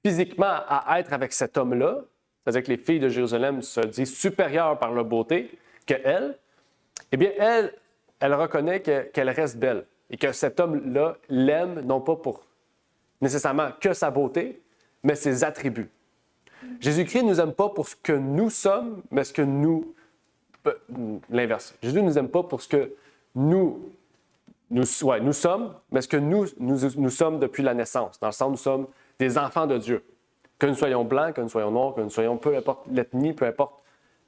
physiquement à être avec cet homme-là, c'est-à-dire que les filles de Jérusalem se disent supérieures par leur beauté qu'elle, eh bien, elle reconnaît qu'elle reste belle et que cet homme-là l'aime non pas pour nécessairement que sa beauté, mais ses attributs. Jésus-Christ ne nous aime pas pour ce que nous sommes, mais ce que nous... L'inverse. Jésus ne nous aime pas pour ce que nous sommes, mais ce que nous sommes depuis la naissance. Dans le sens, nous sommes des enfants de Dieu. Que nous soyons blancs, que nous soyons noirs, que nous soyons peu importe l'ethnie, peu importe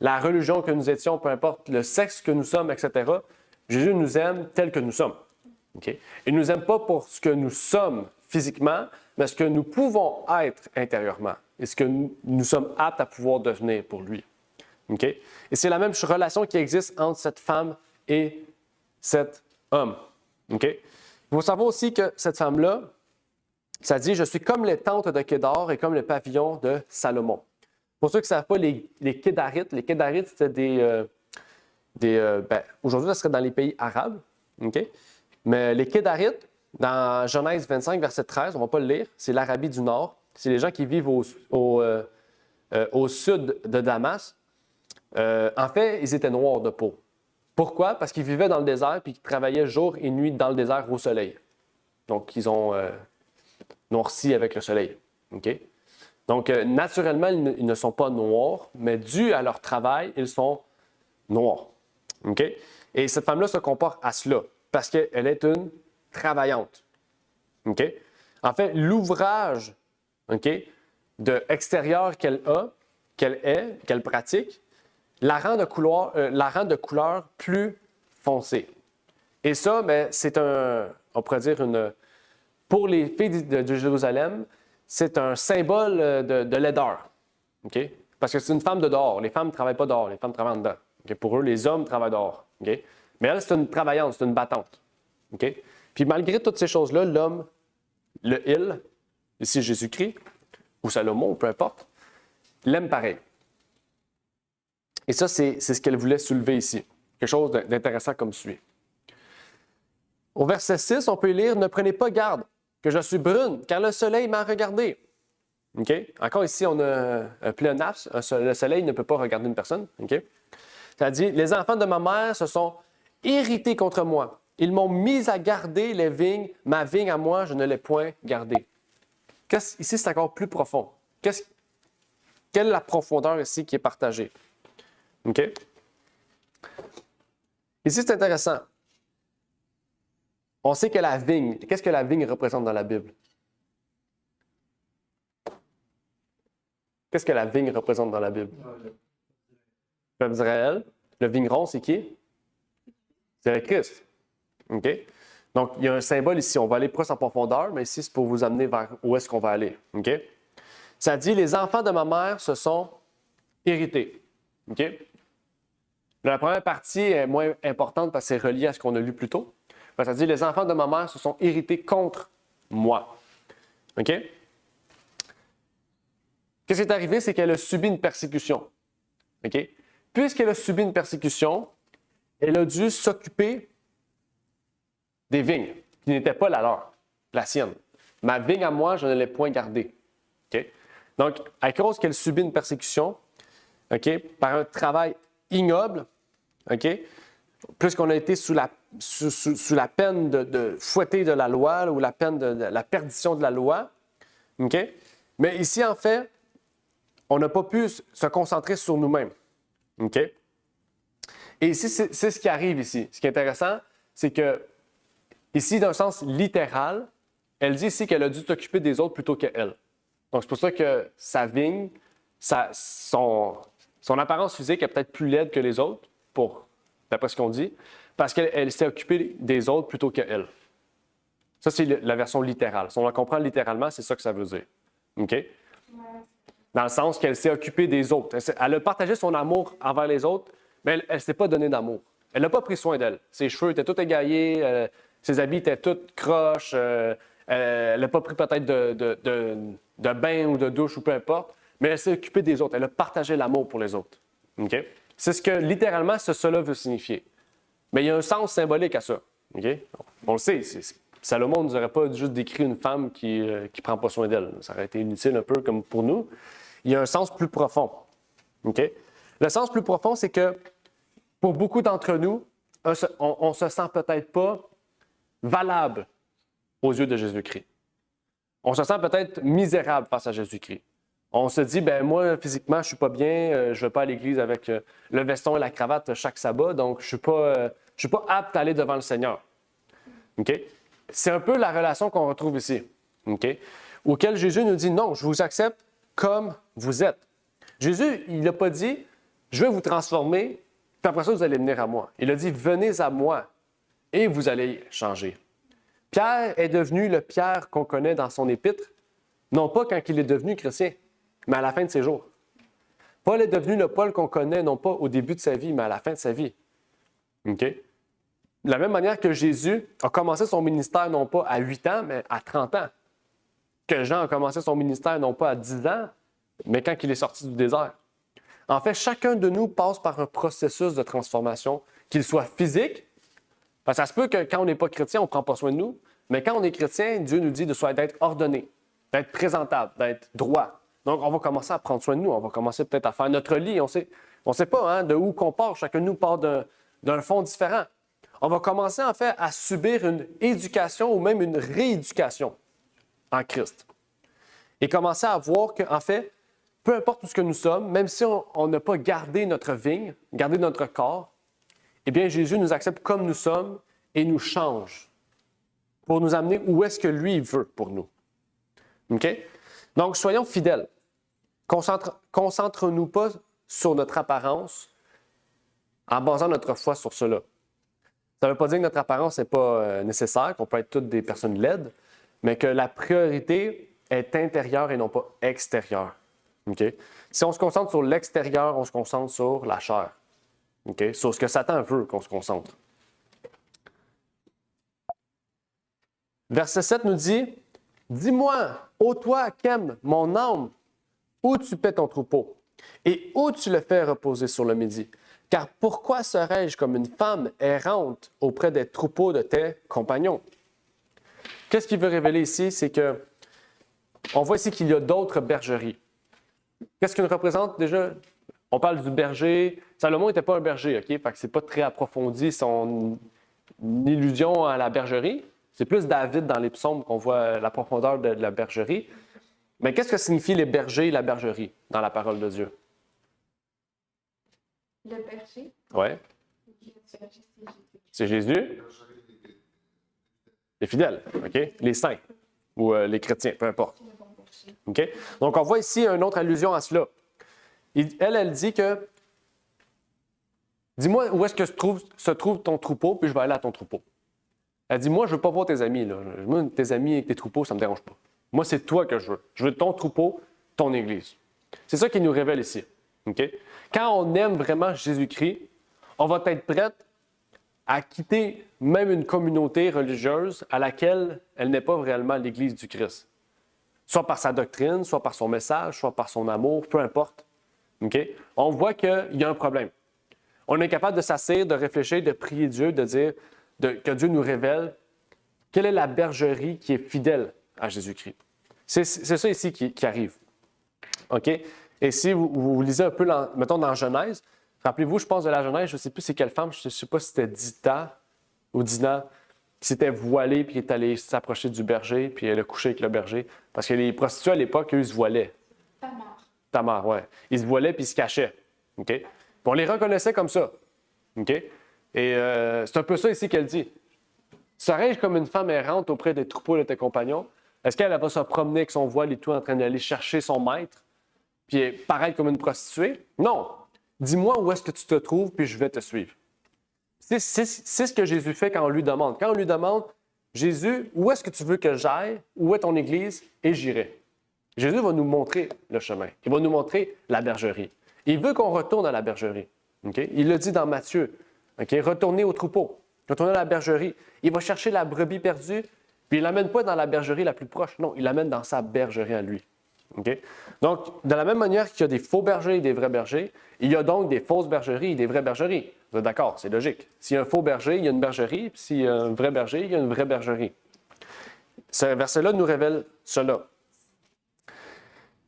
la religion que nous étions, peu importe le sexe que nous sommes, etc. Jésus nous aime tel que nous sommes. Okay? Il ne nous aime pas pour ce que nous sommes physiquement, mais ce que nous pouvons être intérieurement et ce que nous sommes aptes à pouvoir devenir pour lui. Okay? Et c'est la même relation qui existe entre cette femme et cet homme. Okay? Il faut savoir aussi que cette femme-là, ça dit « Je suis comme les tentes de Kédar et comme le pavillon de Salomon ». Pour ceux qui ne savent pas, les Kédarites, c'était aujourd'hui, ça serait dans les pays arabes. Okay? Mais les Kédarites, dans Genèse 25, verset 13, on ne va pas le lire, c'est l'Arabie du Nord. C'est les gens qui vivent au sud de Damas. En fait, ils étaient noirs de peau. Pourquoi? Parce qu'ils vivaient dans le désert et qu'ils travaillaient jour et nuit dans le désert au soleil. Donc, ils ont noirci avec le soleil. Okay? Donc, naturellement, ils ne sont pas noirs, mais dû à leur travail, ils sont noirs. Okay? Et cette femme-là se comporte à cela parce qu'elle est une travaillante. Okay? En fait, l'ouvrage de extérieur qu'elle pratique, la rend de couleur plus foncée. Et ça, c'est on pourrait dire, pour les filles de Jérusalem, c'est un symbole de laideur. Okay? Parce que c'est une femme de dehors. Les femmes ne travaillent pas dehors, les femmes travaillent en dedans. Okay? Pour eux, les hommes travaillent dehors. Okay? Mais elle, c'est une travaillante, c'est une battante. Okay? Puis malgré toutes ces choses-là, l'homme, il, ici Jésus-Christ, ou Salomon, ou peu importe, l'aime pareil. Et ça, c'est ce qu'elle voulait soulever ici. Quelque chose d'intéressant comme suit. Au verset 6, on peut lire « Ne prenez pas garde que je suis brune, car le soleil m'a regardé. » Okay? Encore ici, on a un pléonasme. Le soleil ne peut pas regarder une personne. Okay? Ça dit « Les enfants de ma mère se sont irrités contre moi. Ils m'ont mis à garder les vignes. Ma vigne à moi, je ne l'ai point gardée. » Ici, c'est encore plus profond. Quelle est la profondeur ici qui est partagée? Okay? Ici, c'est intéressant. On sait que la vigne, qu'est-ce que la vigne représente dans la Bible? Qu'est-ce que la vigne représente dans la Bible? Le peuple d'Israël. Le vigneron, c'est qui? C'est le Christ. Okay? Donc, il y a un symbole ici. On va aller plus en profondeur, mais ici, c'est pour vous amener vers où est-ce qu'on va aller. Okay? Ça dit, les enfants de ma mère se sont irrités. Okay? La première partie est moins importante parce que c'est relié à ce qu'on a lu plus tôt. Ça dit, les enfants de ma mère se sont irrités contre moi. OK? Qu'est-ce qui est arrivé? C'est qu'elle a subi une persécution. OK? Puisqu'elle a subi une persécution, elle a dû s'occuper des vignes qui n'étaient pas la leur, la sienne. Ma vigne à moi, je ne l'ai point gardée. OK? Donc, à cause qu'elle subit une persécution, OK, par un travail ignoble, OK, puisqu'on a été sous la peine de fouetter de la loi là, ou la peine de la perdition de la loi, OK? Mais ici, en fait, on n'a pas pu se concentrer sur nous-mêmes. OK? Et ici, c'est ce qui arrive ici. Ce qui est intéressant, c'est que, ici, d'un sens littéral, elle dit ici qu'elle a dû s'occuper des autres plutôt qu'elle. Donc, c'est pour ça que sa vigne, son apparence physique est peut-être plus laide que les autres, d'après ce qu'on dit, parce qu'elle s'est occupée des autres plutôt qu'elle. Ça, c'est la version littérale. Si on la comprend littéralement, c'est ça que ça veut dire. OK? Dans le sens qu'elle s'est occupée des autres. Elle a partagé son amour envers les autres, mais elle ne s'est pas donné d'amour. Elle n'a pas pris soin d'elle. Ses cheveux étaient tous égaillés, ses habits étaient tous croches, elle n'a pas pris peut-être de bain ou de douche ou peu importe, mais elle s'est occupée des autres. Elle a partagé l'amour pour les autres. OK? C'est ce que littéralement cela veut signifier. Mais il y a un sens symbolique à ça. Okay? On le sait, Salomon ne nous aurait pas juste décrit une femme qui ne prend pas soin d'elle. Ça aurait été inutile un peu comme pour nous. Il y a un sens plus profond. Okay? Le sens plus profond, c'est que pour beaucoup d'entre nous, on ne se sent peut-être pas valable aux yeux de Jésus-Christ. On se sent peut-être misérable face à Jésus-Christ. On se dit, ben moi, physiquement, je ne suis pas bien, je ne vais pas à l'église avec le veston et la cravate chaque sabbat, donc je ne suis pas apte à aller devant le Seigneur. Okay? C'est un peu la relation qu'on retrouve ici, okay? Auquel Jésus nous dit, non, je vous accepte comme vous êtes. Jésus, il n'a pas dit, je vais vous transformer, puis après ça, vous allez venir à moi. Il a dit, venez à moi et vous allez changer. Pierre est devenu le Pierre qu'on connaît dans son épître, non pas quand il est devenu chrétien, mais à la fin de ses jours. Paul est devenu le Paul qu'on connaît, non pas au début de sa vie, mais à la fin de sa vie. Okay? De la même manière que Jésus a commencé son ministère non pas à 8 ans, mais à 30 ans. Que Jean a commencé son ministère non pas à 10 ans, mais quand il est sorti du désert. En fait, chacun de nous passe par un processus de transformation, qu'il soit physique, parce que ça se peut que quand on n'est pas chrétien, on ne prend pas soin de nous, mais quand on est chrétien, Dieu nous dit d'être ordonné, d'être présentable, d'être droit. Donc, on va commencer à prendre soin de nous, on va commencer peut-être à faire notre lit. On sait pas de où qu'on part, chacun de nous part d'un fond différent. On va commencer en fait à subir une éducation ou même une rééducation en Christ. Et commencer à voir qu'en fait, peu importe où ce que nous sommes, même si on n'a pas gardé notre vigne, gardé notre corps, eh bien Jésus nous accepte comme nous sommes et nous change pour nous amener où est-ce que lui veut pour nous. OK? Donc, soyons fidèles. Concentrons-nous pas sur notre apparence en basant notre foi sur cela. Ça ne veut pas dire que notre apparence n'est pas nécessaire, qu'on peut être toutes des personnes laides, mais que la priorité est intérieure et non pas extérieure. Okay? Si on se concentre sur l'extérieur, on se concentre sur la chair. Okay? Sur ce que Satan veut qu'on se concentre. Verset 7 nous dit, « Dis-moi, ô toi qu'aime mon âme, où tu paies ton troupeau, et où tu le fais reposer sur le midi. Car pourquoi serais-je comme une femme errante auprès des troupeaux de tes compagnons? » Qu'est-ce qu'il veut révéler ici? C'est que on voit ici qu'il y a d'autres bergeries. Qu'est-ce qu'il représente déjà? On parle du berger. Salomon n'était pas un berger, OK? Fait que c'est pas très approfondi son illusion à la bergerie. C'est plus David dans les psaumes qu'on voit la profondeur de la bergerie. Mais qu'est-ce que signifie les bergers et la bergerie dans la parole de Dieu? Le berger. Oui. C'est Jésus. Les fidèles, OK? Les saints ou les chrétiens, peu importe. OK? Donc, on voit ici une autre allusion à cela. Elle dit que dis-moi où est-ce que se trouve ton troupeau, puis je vais aller à ton troupeau. Elle dit, moi, je ne veux pas voir tes amis. Là. Moi, tes amis et tes troupeaux, ça ne me dérange pas. Moi, c'est toi que je veux. Je veux ton troupeau, ton Église. C'est ça qu'il nous révèle ici. Okay? Quand on aime vraiment Jésus-Christ, on va être prête à quitter même une communauté religieuse à laquelle elle n'est pas réellement l'Église du Christ. Soit par sa doctrine, soit par son message, soit par son amour, peu importe. Okay? On voit qu'il y a un problème. On est capable de s'asseoir, de réfléchir, de prier Dieu, de dire que Dieu nous révèle quelle est la bergerie qui est fidèle à Jésus-Christ. C'est ça ici qui arrive. OK? Et si vous lisez un peu, mettons, dans Genèse, rappelez-vous, je pense de la Genèse, je ne sais plus c'est quelle femme, je ne sais pas si c'était Dita ou Dina, qui s'était voilée puis qui est allée s'approcher du berger, puis elle a couché avec le berger. Parce que les prostituées à l'époque, eux, ils se voilaient. Tamar, oui. Ils se voilaient puis ils se cachaient. OK? Puis on les reconnaissait comme ça. OK? Et c'est un peu ça ici qu'elle dit. Serais-je comme une femme errante auprès des troupeaux de tes compagnons? Est-ce qu'elle va se promener avec son voile et tout en train d'aller chercher son maître, puis paraître comme une prostituée? Non. Dis-moi où est-ce que tu te trouves, puis je vais te suivre. C'est ce que Jésus fait quand on lui demande. Quand on lui demande, Jésus, où est-ce que tu veux que j'aille? Où est ton Église? Et j'irai. Jésus va nous montrer le chemin. Il va nous montrer la bergerie. Il veut qu'on retourne à la bergerie. Okay? Il le dit dans Matthieu. Okay? Retournez au troupeau. Retournez à la bergerie. Il va chercher la brebis perdue, puis il ne l'amène pas dans la bergerie la plus proche. Non, il l'amène dans sa bergerie à lui. OK? Donc, de la même manière qu'il y a des faux bergers et des vrais bergers, il y a donc des fausses bergeries et des vraies bergeries. Vous êtes d'accord? C'est logique. S'il y a un faux berger, il y a une bergerie. Puis s'il y a un vrai berger, il y a une vraie bergerie. Ce verset-là nous révèle cela.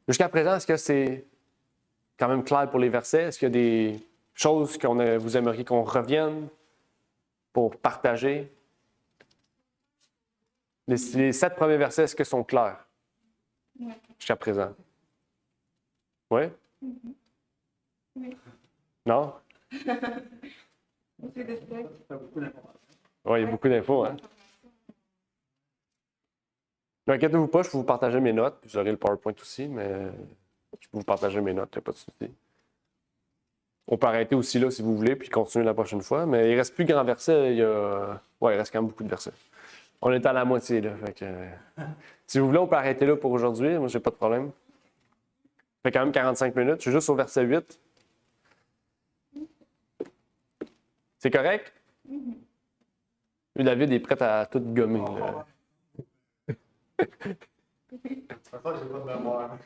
Jusqu'à présent, est-ce que c'est quand même clair pour les versets? Est-ce qu'il y a des choses que vous aimeriez qu'on revienne pour partager? Les 7 premiers versets, est-ce qu'ils sont clairs? Oui. Jusqu'à présent. Oui? Oui. Non? C'est des specs. Ça fait beaucoup d'informations. Oui, il y a beaucoup d'infos. Hein? Ne inquiétez-vous pas, je peux vous partager mes notes. Puis vous aurez le PowerPoint aussi, mais je peux vous partager mes notes, il n'y a pas de souci. On peut arrêter aussi là si vous voulez, puis continuer la prochaine fois. Mais il ne reste plus grand verset. Il reste quand même beaucoup de versets. On est à la moitié, là. Fait que, si vous voulez, on peut arrêter là pour aujourd'hui. Moi, j'ai pas de problème. Ça fait quand même 45 minutes. Je suis juste au verset 8. C'est correct? Lui, David est prêt à tout gommer. Là. De toute façon, j'ai pas de mémoire.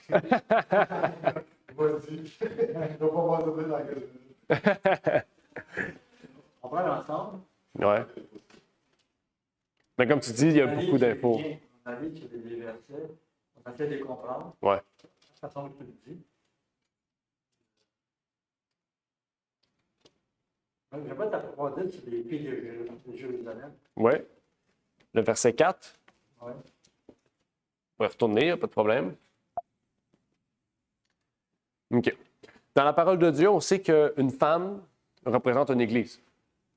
Vas-y. Je dois pas m'en dans la gueule. On va aller ensemble. Ouais. Mais comme tu dis, il y a beaucoup d'infos. On navigue sur des versets. On essaie de les comprendre. Ouais. De la façon que tu le dis. J'aimerais t'approfondir sur les filles de Jérusalem. Ouais. Le verset 4. Ouais. On va retourner, il n'y a pas de problème. OK. Dans la parole de Dieu, on sait qu'une femme représente une église.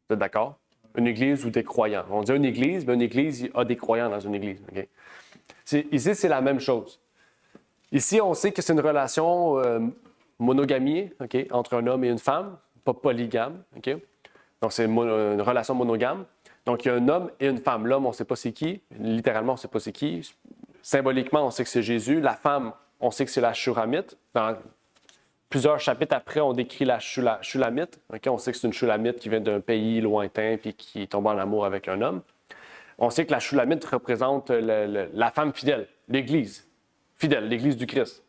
Vous êtes d'accord? Une église ou des croyants. On dit une église, mais une église, il y a des croyants dans une église. Okay? Ici, c'est la même chose. Ici, on sait que c'est une relation monogamie, okay, entre un homme et une femme, pas polygame. Okay? Donc, c'est une relation monogame. Donc, il y a un homme et une femme. L'homme, on ne sait pas c'est qui. Littéralement, on ne sait pas c'est qui. Symboliquement, on sait que c'est Jésus. La femme, on sait que c'est la Shulamite. Dans plusieurs chapitres après, on décrit la Shulamite. Okay? On sait que c'est une Shulamite qui vient d'un pays lointain et qui tombe en amour avec un homme. On sait que la Shulamite représente la femme fidèle, l'Église fidèle, l'Église du Christ.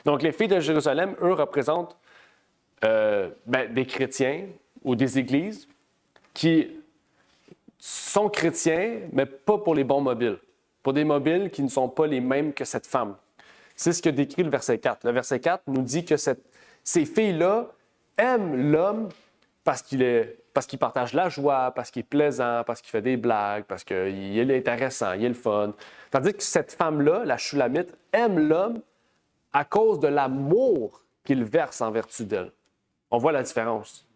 Donc, les filles de Jérusalem, eux, représentent des chrétiens ou des églises qui sont chrétiens, mais pas pour les bons mobiles. Pour des mobiles qui ne sont pas les mêmes que cette femme. C'est ce que décrit le verset 4. Le verset 4 nous dit que ces filles-là aiment l'homme parce qu'il partage la joie, parce qu'il est plaisant, parce qu'il fait des blagues, parce qu'il est intéressant, il est le fun. Tandis que cette femme-là, la Shulamite, aime l'homme à cause de l'amour qu'il verse en vertu d'elle. On voit la différence.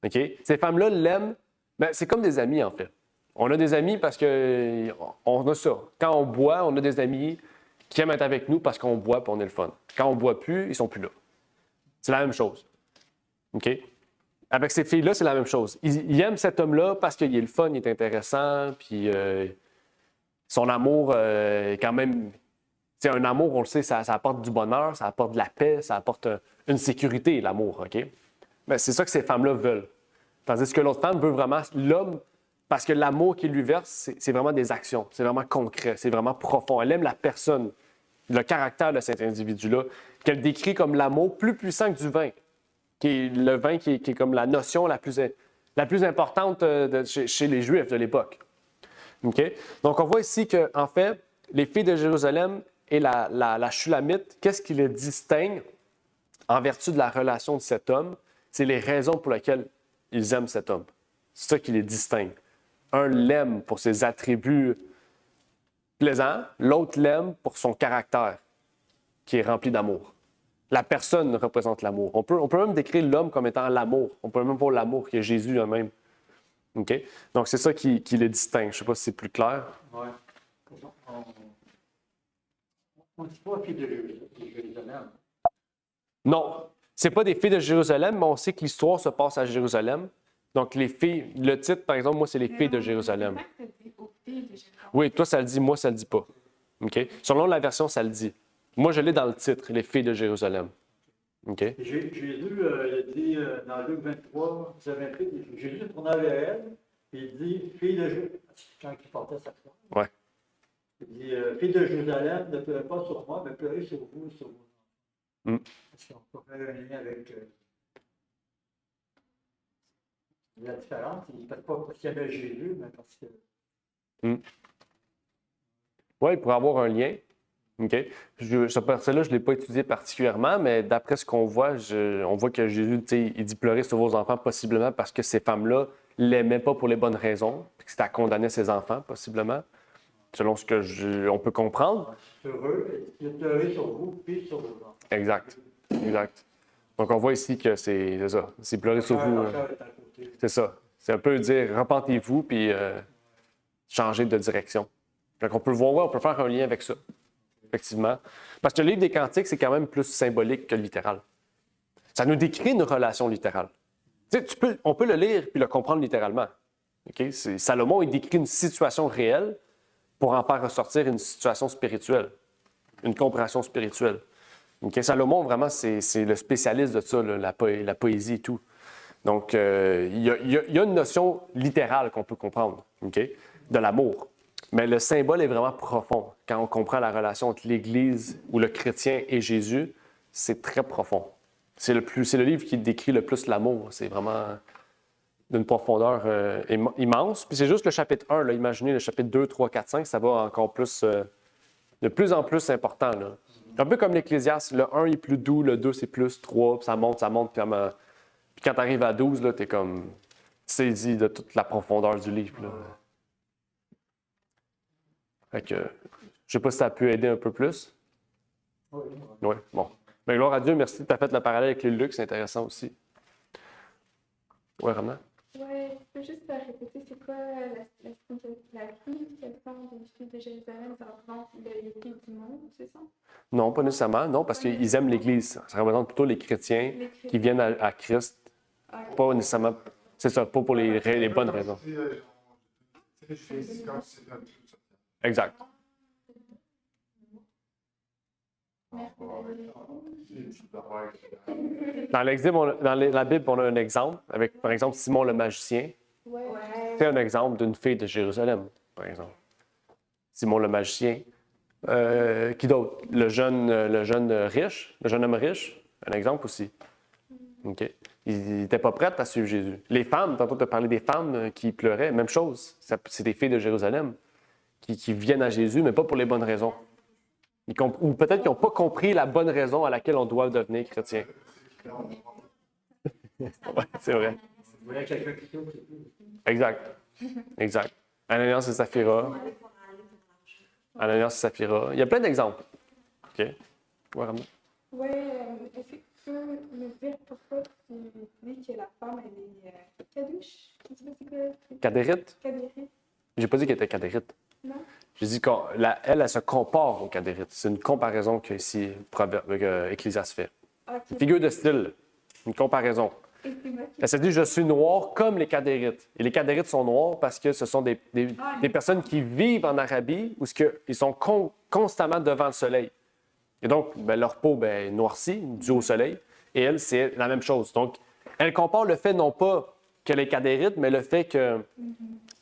Okay? Ces femmes-là l'aiment, ben, c'est comme des amis en fait. On a des amis parce qu'on a ça. Quand on boit, on a des amis qui aiment être avec nous parce qu'on boit et on est le fun. Quand on ne boit plus, ils ne sont plus là. C'est la même chose. OK? Avec ces filles-là, c'est la même chose. Ils aiment cet homme-là parce qu'il est le fun, il est intéressant, puis son amour est quand même... C'est un amour, on le sait, ça apporte du bonheur, ça apporte de la paix, ça apporte une sécurité, l'amour, OK? Mais c'est ça que ces femmes-là veulent. Tandis que l'autre femme veut vraiment l'homme parce que l'amour qu'il lui verse, c'est vraiment des actions, c'est vraiment concret, c'est vraiment profond. Elle aime la personne, le caractère de cet individu-là, qu'elle décrit comme l'amour plus puissant que du vin. Le vin qui est comme la notion la plus importante chez les Juifs de l'époque. Okay? Donc, on voit ici qu'en fait, les filles de Jérusalem et la Shulamite, qu'est-ce qui les distingue en vertu de la relation de cet homme? C'est les raisons pour lesquelles ils aiment cet homme. C'est ça qui les distingue. Un l'aime pour ses attributs plaisants, l'autre l'aime pour son caractère qui est rempli d'amour. La personne représente l'amour. On peut même décrire l'homme comme étant l'amour. On peut même voir l'amour qui est Jésus lui-même. Okay? Donc, c'est ça qui les distingue. Je ne sais pas si c'est plus clair. Oui. On ne dit pas filles de Jérusalem. Non, ce n'est pas des filles de Jérusalem, mais on sait que l'histoire se passe à Jérusalem. Donc, les filles, le titre, par exemple, moi, c'est les filles de Jérusalem. Oui, toi, ça le dit, moi, ça le dit pas. Okay? Selon la version, ça le dit. Moi, je l'ai dans le titre, les filles de Jérusalem. Okay? Jésus, il a dit dans Luc 23, Jésus tourna vers elle, et il dit, fille de Jérusalem, quand il portait sa croix. Ouais. Il dit, fille de Jérusalem, ne pleurez pas sur moi, mais pleurez sur vous et sur vos enfants. Est-ce qu'on peut faire un lien avec la différence? Il ne peut pas parce qu'il y avait Jésus, mais parce que. Oui, il pourrait avoir un lien. OK. Ce verset-là, je ne l'ai pas étudié particulièrement, mais d'après ce qu'on voit, on voit que Jésus, il dit pleurer sur vos enfants, possiblement parce que ces femmes-là ne l'aimaient pas pour les bonnes raisons, puis que c'était à condamner ses enfants, possiblement, selon ce que on peut comprendre. Sur eux, il pleurer sur vous, puis sur vos enfants. Exact. Exact. Donc, on voit ici que c'est ça. C'est pleurer sur vous. C'est ça. C'est un peu dire repentez-vous, puis changer de direction. Donc, on peut le voir, ouais, on peut faire un lien avec ça. Effectivement. Parce que le livre des Cantiques, c'est quand même plus symbolique que littéral. Ça nous décrit une relation littérale. Tu sais, on peut le lire puis le comprendre littéralement. Okay? Salomon, il décrit une situation réelle pour en faire ressortir une situation spirituelle, une compréhension spirituelle. Okay? Salomon, vraiment, c'est le spécialiste de ça, là, la poésie et tout. Donc, il y a une notion littérale qu'on peut comprendre, okay? De l'amour. Mais le symbole est vraiment profond. Quand on comprend la relation entre l'Église ou le chrétien et Jésus, c'est très profond. C'est le livre qui décrit le plus l'amour. C'est vraiment d'une profondeur immense. Puis c'est juste le chapitre 1. Là. Imaginez le chapitre 2, 3, 4, 5, ça va encore plus, de plus en plus important. Là. Un peu comme l'Ecclésiaste. Le 1 est plus doux, le 2 c'est plus, 3, puis ça monte. Puis quand tu arrives à 12, tu es comme saisi de toute la profondeur du livre. Là. Fait que, je ne sais pas si ça a pu aider un peu plus. Oui, bon. Bien, gloire à Dieu, merci. Tu as fait le parallèle avec les Luc, c'est intéressant aussi. Oui, Ramna? Oui, tu peux juste répéter, c'est quoi la signification des filles de Jérusalem, ça représente les filles du monde, c'est ça? Non, pas nécessairement, non, parce qu'ils aiment l'Église. Ça représente plutôt les chrétiens qui viennent à Christ. Pas nécessairement, c'est ça, pas pour les bonnes raisons. Exact. Dans la Bible, on a un exemple, avec par exemple Simon le magicien. C'est un exemple d'une fille de Jérusalem, par exemple. Simon le magicien. Qui d'autre? Le jeune riche, le jeune homme riche, un exemple aussi. OK. Il n'était pas prêt à suivre Jésus. Les femmes, tantôt tu as parlé des femmes qui pleuraient, même chose. C'est des filles de Jérusalem. Qui viennent à Jésus, mais pas pour les bonnes raisons. Ou peut-être qu'ils n'ont pas compris la bonne raison à laquelle on doit devenir chrétien. Oui, c'est vrai. Exact. Exact. Ananias et Saphira. Ananias et Saphira. Il y a plein d'exemples. OK. Ouais, Ramon. Oui, est-ce que tu peux me dire pourquoi tu dis que la femme, elle est cadouche? Je sais pas c'est quoi. Cadérite? Cadérite. J'ai pas dit qu'elle était cadérite. Non? J'ai dit qu'elle se compare aux cadérites. C'est une comparaison que ici Ecclésiaste fait. Okay. Figure de style, une comparaison. Elle se dit, je suis noir comme les cadérites. Et les cadérites sont noirs parce que ce sont des personnes qui vivent en Arabie où ils sont constamment devant le soleil. Et donc, leur peau est noircie, due au soleil. Et elle, c'est la même chose. Donc, elle compare le fait non pas que les cadérites, mais le fait que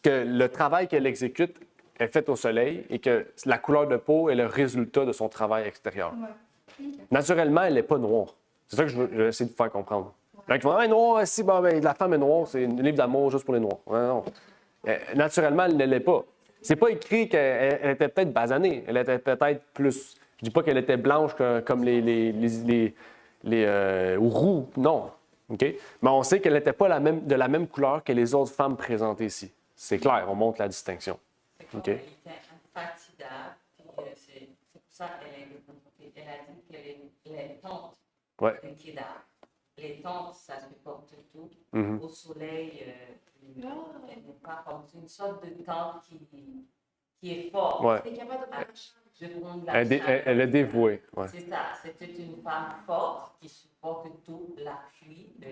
le travail qu'elle exécute est fait au soleil et que la couleur de peau est le résultat de son travail extérieur. Ouais. Naturellement, elle n'est pas noire. C'est ça que je vais essayer de vous faire comprendre. Donc, ils vont dire, noir, si, la femme est noire, c'est un livre d'amour juste pour les noirs. Non. Naturellement, elle ne l'est pas. C'est pas écrit qu'elle était peut-être basanée. Elle était peut-être plus. Je dis pas qu'elle était blanche comme les roux. Non. Okay? Mais on sait qu'elle n'était pas de la même couleur que les autres femmes présentées ici. C'est clair, on montre la distinction. Okay. Elle était infatigable, puis c'est pour ça qu'elle a dit que les tentes de Kédar, les tentes, ça supporte tout. Au soleil, elle n'est pas comme une sorte de tente qui est forte. Ouais. Elle est capable de prendre elle est dévouée. Ouais. C'est ça, c'était une femme forte qui supporte tout, la pluie ne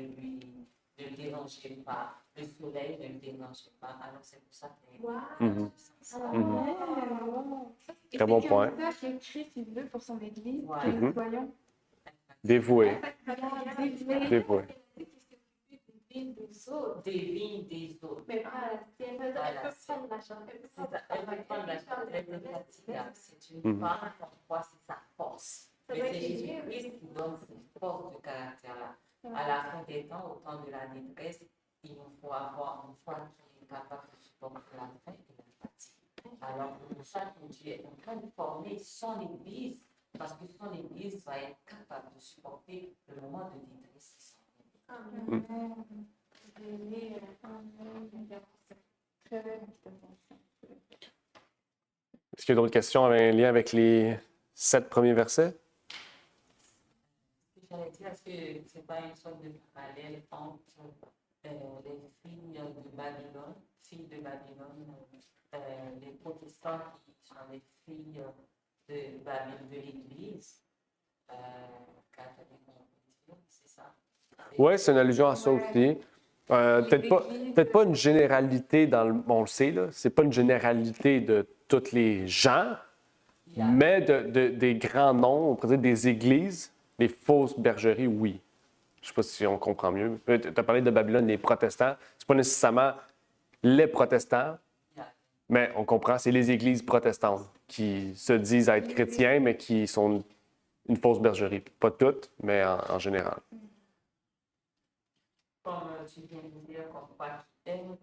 le dérangeait pas. Le soleil ne le dérangeait pas. Alors, c'est pour ça qu'elle Très bon point. C'est ça que Christ il veut pour son Église, Ouais. que nous soyons Dévouée. dévoués. Dévouée. vignes des autres. Des vignes des autres. Mais pas à la sienne. Elle Voilà, peut c'est- prendre la chambre. Elle va prendre la charge, elle est infatigable. C'est une Mhm. femme, pourquoi c'est sa force. Ça Mais doit c'est être Jésus-Christ qui donne cette force de caractère-là. À la fin des temps, au temps de la détresse, il nous faut avoir une foi qui est capable de supporter la faim et la fatigue. Alors, c'est pour ça que Dieu est en train de former son Église, parce que son Église va être capable de supporter le moment de détresse qui s'en vient. Est-ce qu'il y a d'autres questions avec un lien avec les 7 premiers versets? J'allais dire, est-ce que ce n'est pas une sorte de parallèle entre les filles de Babylone, les protestants qui sont les filles de Babylone, de l'Église, catholique, on peut dire, c'est ça? Oui, c'est une allusion à ça aussi. Peut-être pas une généralité dans le. On le sait, là, c'est pas une généralité de tous les gens, mais des grands noms, on pourrait dire des églises, les fausses bergeries, oui. Je ne sais pas si on comprend mieux. Tu as parlé de Babylone, les protestants. C'est pas nécessairement les protestants, mais on comprend, c'est les églises protestantes qui se disent être chrétiens, mais qui sont une fausse bergerie. Pas toutes, mais en général. Comme tu viens de dire, comme quoi ils aiment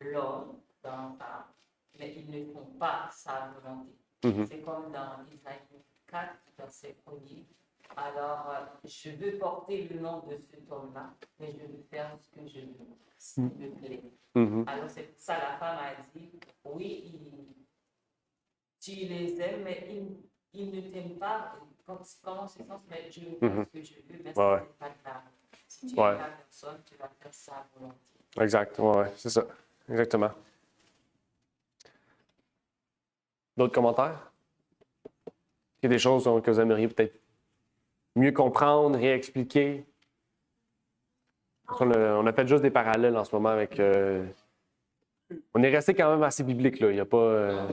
l'homme dans la femme, mais ils ne font pas sa volonté. Mhm. C'est comme dans Isaïe 4, verset 1er. Alors, je veux porter le nom de cet homme-là, mais je veux faire ce que je veux, s'il me plaît. Mhm. Alors, c'est pour ça la femme a dit, oui, tu les aimes, mais ils ne t'aiment pas. Comment c'est sens, mais je veux faire ce que je veux, mais ça n'est pas grave. Si tu aimes la personne, tu vas faire sa volonté. Exact, ouais, c'est ça. Exactement. D'autres commentaires? Il y a des choses que vous aimeriez peut-être mieux comprendre, réexpliquer? On a fait juste des parallèles en ce moment avec... on est resté quand même assez biblique, là. Il n'y a pas...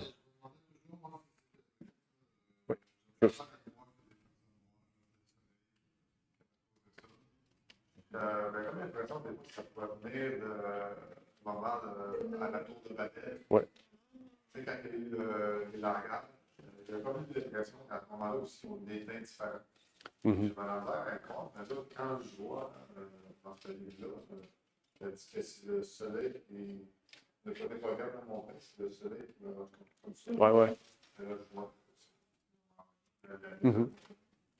Oui. Comme l'impression que ça pourrait venir du moment à la tour de Babel. Ouais. Tu sais, quand il y a eu les langages, il y a pas eu l'impression qu'à ce moment-là aussi, on est indifférent. Mhm. J'ai mal à dire à croire, mais là, quand je vois dans ce livre-là, ça dit que c'est le soleil qui ne connaît pas bien mon père, c'est le soleil qui me rencontre comme ça. Ouais. Et là, je vois. Mhm.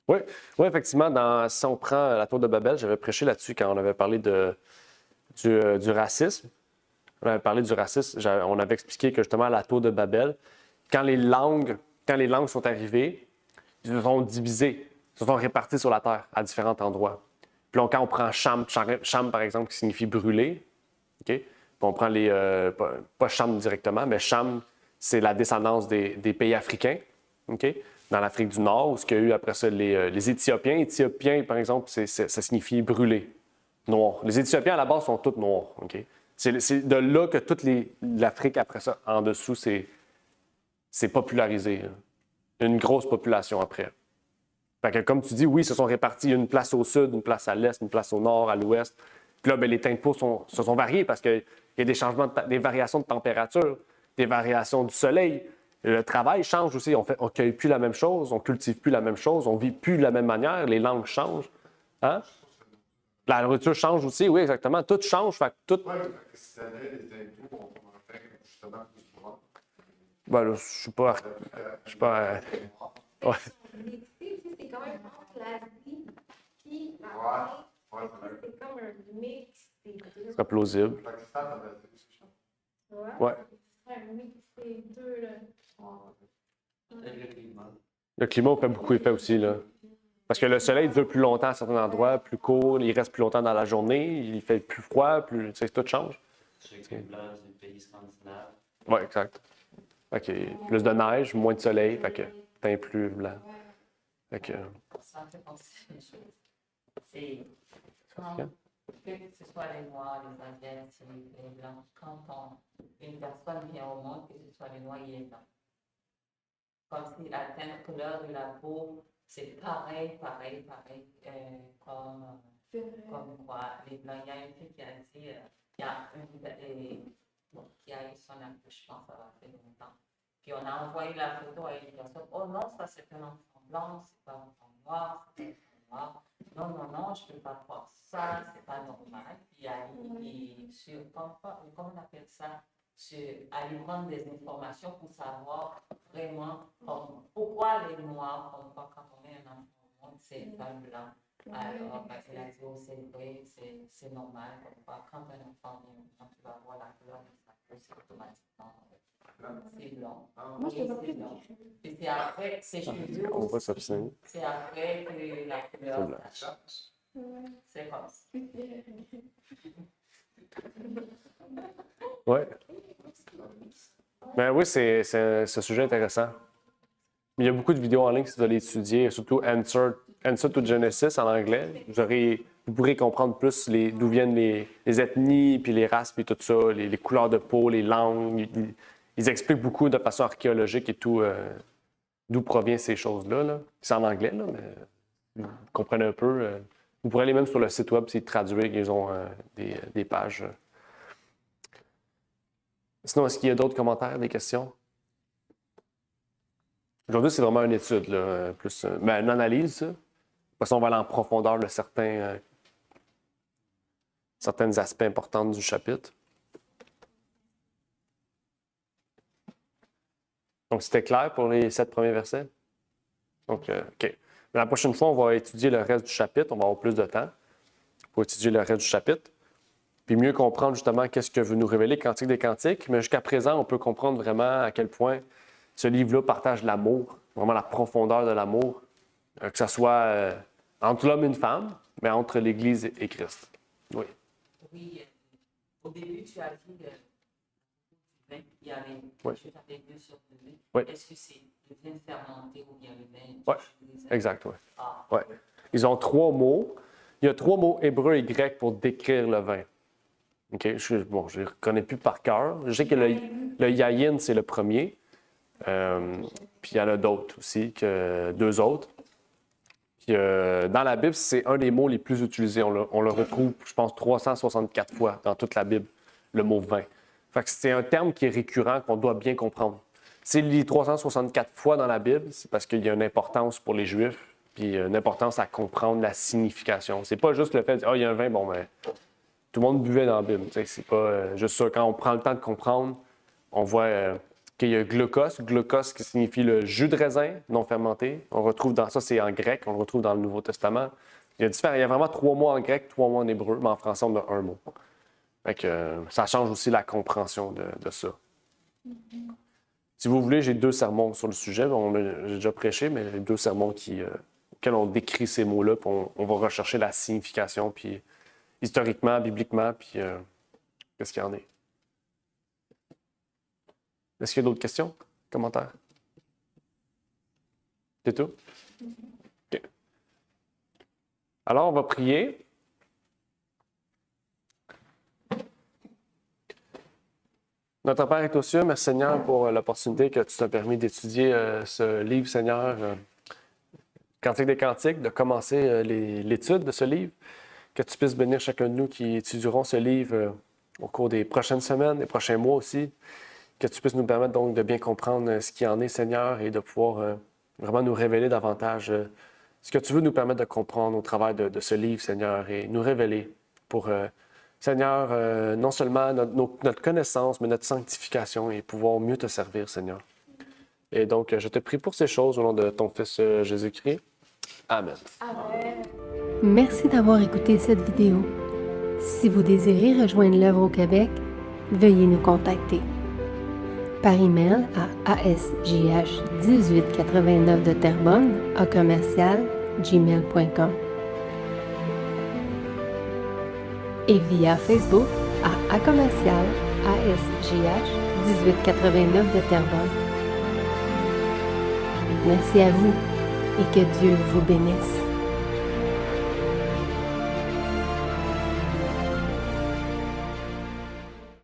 Oui, effectivement, si on prend la tour de Babel, j'avais prêché là-dessus quand on avait parlé du racisme. On avait parlé du racisme, on avait expliqué que justement, la tour de Babel, quand les langues sont arrivées, ils se sont divisées, se sont réparties sur la terre à différents endroits. Puis là, quand on prend Cham, par exemple, qui signifie brûler, OK? Puis on prend pas Cham directement, mais Cham, c'est la descendance des pays africains, OK? Dans l'Afrique du Nord, où ce qu'il y a eu après ça les Éthiopiens. Éthiopiens, par exemple, ça signifie brûler, noir. Les Éthiopiens, à la base, sont tous noirs, OK? C'est de là que toute l'Afrique, après ça, en dessous, c'est popularisé. Là. Il y a une grosse population après. Fait que, comme tu dis, oui, ils se sont répartis. Il y a une place au sud, une place à l'est, une place au nord, à l'ouest. Puis là, les teintes de peau se sont variées parce qu'il y a des changements, des variations de température, des variations du soleil. Le travail change aussi. On ne cueille plus la même chose, on ne cultive plus la même chose, on ne vit plus de la même manière, les langues changent. Hein? La nourriture change aussi, oui, exactement. Tout change. Fait que tout... Oui, si tu avais les impôts, on pourrait faire justement plus souvent. Ben là, je suis pas. Ouais. C'est quand même entre l'Asie et Ouais, c'est comme un mix des deux. Ce serait plausible. Pakistan, ça va être aussi, je pense. Ouais. C'est un mix des deux, là. Le climat fait beaucoup effet aussi, là. Parce que le soleil dure plus longtemps à certains endroits, plus court, il reste plus longtemps dans la journée, il fait plus froid, tout change. C'est blanc du pays scandinave. Oui, exact. OK. Plus de neige, moins de soleil, fait que teint plus blanc. Fait que... Ça fait penser à une chose. C'est quand, que ce soit les Noirs, les Asiatiques, les Blancs, quand une personne vient au monde, que ce soit les Noirs et les Blancs. Comme si la teinte, couleur de la peau, c'est pareil, comme C'est vrai. Comme quoi, les Blancs, il y a une fille qui a dit, il y a qui a eu son accouchement, ça va faire longtemps. Puis on a envoyé la photo à une personne. Oh non, ça c'est un enfant blanc, c'est pas un enfant noir, c'est un enfant noir. Non, non, non, je ne peux pas croire ça, c'est pas normal. Puis comment on appelle ça? Aller prendre des informations pour savoir vraiment pourquoi les noirs, quand on est un enfant noir, c'est pas blanc. Alors, elle a dit, oh, c'est vrai, c'est normal. Quand un enfant vient, quand tu vas voir la couleur de sa peau, c'est automatiquement c'est blanc. Moi, je te vois plus. Et c'est après, c'est chez eux On va aussi. s'obstiner. C'est après que la couleur, ça change. Ouais. C'est comme ça. Ouais. Ben oui, c'est un sujet intéressant. Il y a beaucoup de vidéos en ligne si vous allez étudier, surtout Answer to Genesis en anglais. Vous pourrez comprendre plus d'où viennent les ethnies, puis les races, puis tout ça, les couleurs de peau, les langues. Ils expliquent beaucoup de façon archéologique et tout d'où proviennent ces choses-là. Là. C'est en anglais, là, mais vous comprenez un peu. Vous pourrez aller même sur le site web, c'est traduit, ils ont des pages. Sinon, est-ce qu'il y a d'autres commentaires, des questions? Aujourd'hui, c'est vraiment une étude, là, plus une analyse. De toute façon, on va aller en profondeur de certains aspects importants du chapitre. Donc, c'était clair pour les 7 premiers versets? Donc, OK. Mais la prochaine fois, on va étudier le reste du chapitre. On va avoir plus de temps pour étudier le reste du chapitre. Puis mieux comprendre justement qu'est-ce que veut nous révéler Cantique des Cantiques. Mais jusqu'à présent, on peut comprendre vraiment à quel point ce livre-là partage l'amour, vraiment la profondeur de l'amour, que ce soit entre l'homme et une femme, mais entre l'Église et Christ. Oui. Oui, au début, tu as dit que il y avait Oui. je t'avais 2 sur 2. Oui. Est-ce que c'est le vin fermenté ou bien le vin? Oui, exact, oui. Ah. Ouais. Ils ont 3 mots. Il y a 3 mots hébreux et grecs pour décrire le vin. OK? Je ne les reconnais plus par cœur. Je sais que le yayin, c'est le premier. Puis il y en a d'autres aussi, 2 autres. Puis, dans la Bible, c'est un des mots les plus utilisés. On le retrouve, je pense, 364 fois dans toute la Bible, le mot vin. Fait que c'est un terme qui est récurrent, qu'on doit bien comprendre. S'il lit 364 fois dans la Bible, c'est parce qu'il y a une importance pour les Juifs, puis une importance à comprendre la signification. C'est pas juste le fait de dire « Ah, il y a un vin, bon, ben, tout le monde buvait dans la Bible. » C'est pas juste ça. Quand on prend le temps de comprendre, on voit qu'il y a glucose. Glucose qui signifie le jus de raisin non fermenté. On retrouve dans ça, c'est en grec, on le retrouve dans le Nouveau Testament. Il y a vraiment 3 mots en grec, 3 mots en hébreu, mais en français, on a un mot. Fait que, ça change aussi la compréhension de ça. Si vous voulez, j'ai 2 sermons sur le sujet. J'ai déjà prêché, mais j'ai 2 sermons auxquels on décrit ces mots-là, puis on va rechercher la signification, puis historiquement, bibliquement, puis qu'est-ce qu'il y en est. Est-ce qu'il y a d'autres questions, commentaires? C'est tout? OK. Alors, on va prier. Notre Père est aux cieux, merci Seigneur pour l'opportunité que tu t'as permis d'étudier ce livre, Seigneur, Cantique des Cantiques, de commencer l'étude de ce livre. Que tu puisses bénir chacun de nous qui étudieront ce livre au cours des prochaines semaines, des prochains mois aussi. Que tu puisses nous permettre donc de bien comprendre ce qui en est, Seigneur, et de pouvoir vraiment nous révéler davantage ce que tu veux nous permettre de comprendre au travers de ce livre, Seigneur, et nous révéler pour, Seigneur, non seulement notre connaissance, mais notre sanctification et pouvoir mieux te servir, Seigneur. Et donc, je te prie pour ces choses au nom de ton Fils Jésus-Christ. Amen. Amen. Merci d'avoir écouté cette vidéo. Si vous désirez rejoindre l'œuvre au Québec, veuillez nous contacter par email à asjh1889 de Terrebonne @gmail.com et via Facebook à commercial asjh1889 de Terrebonne. Merci à vous et que Dieu vous bénisse.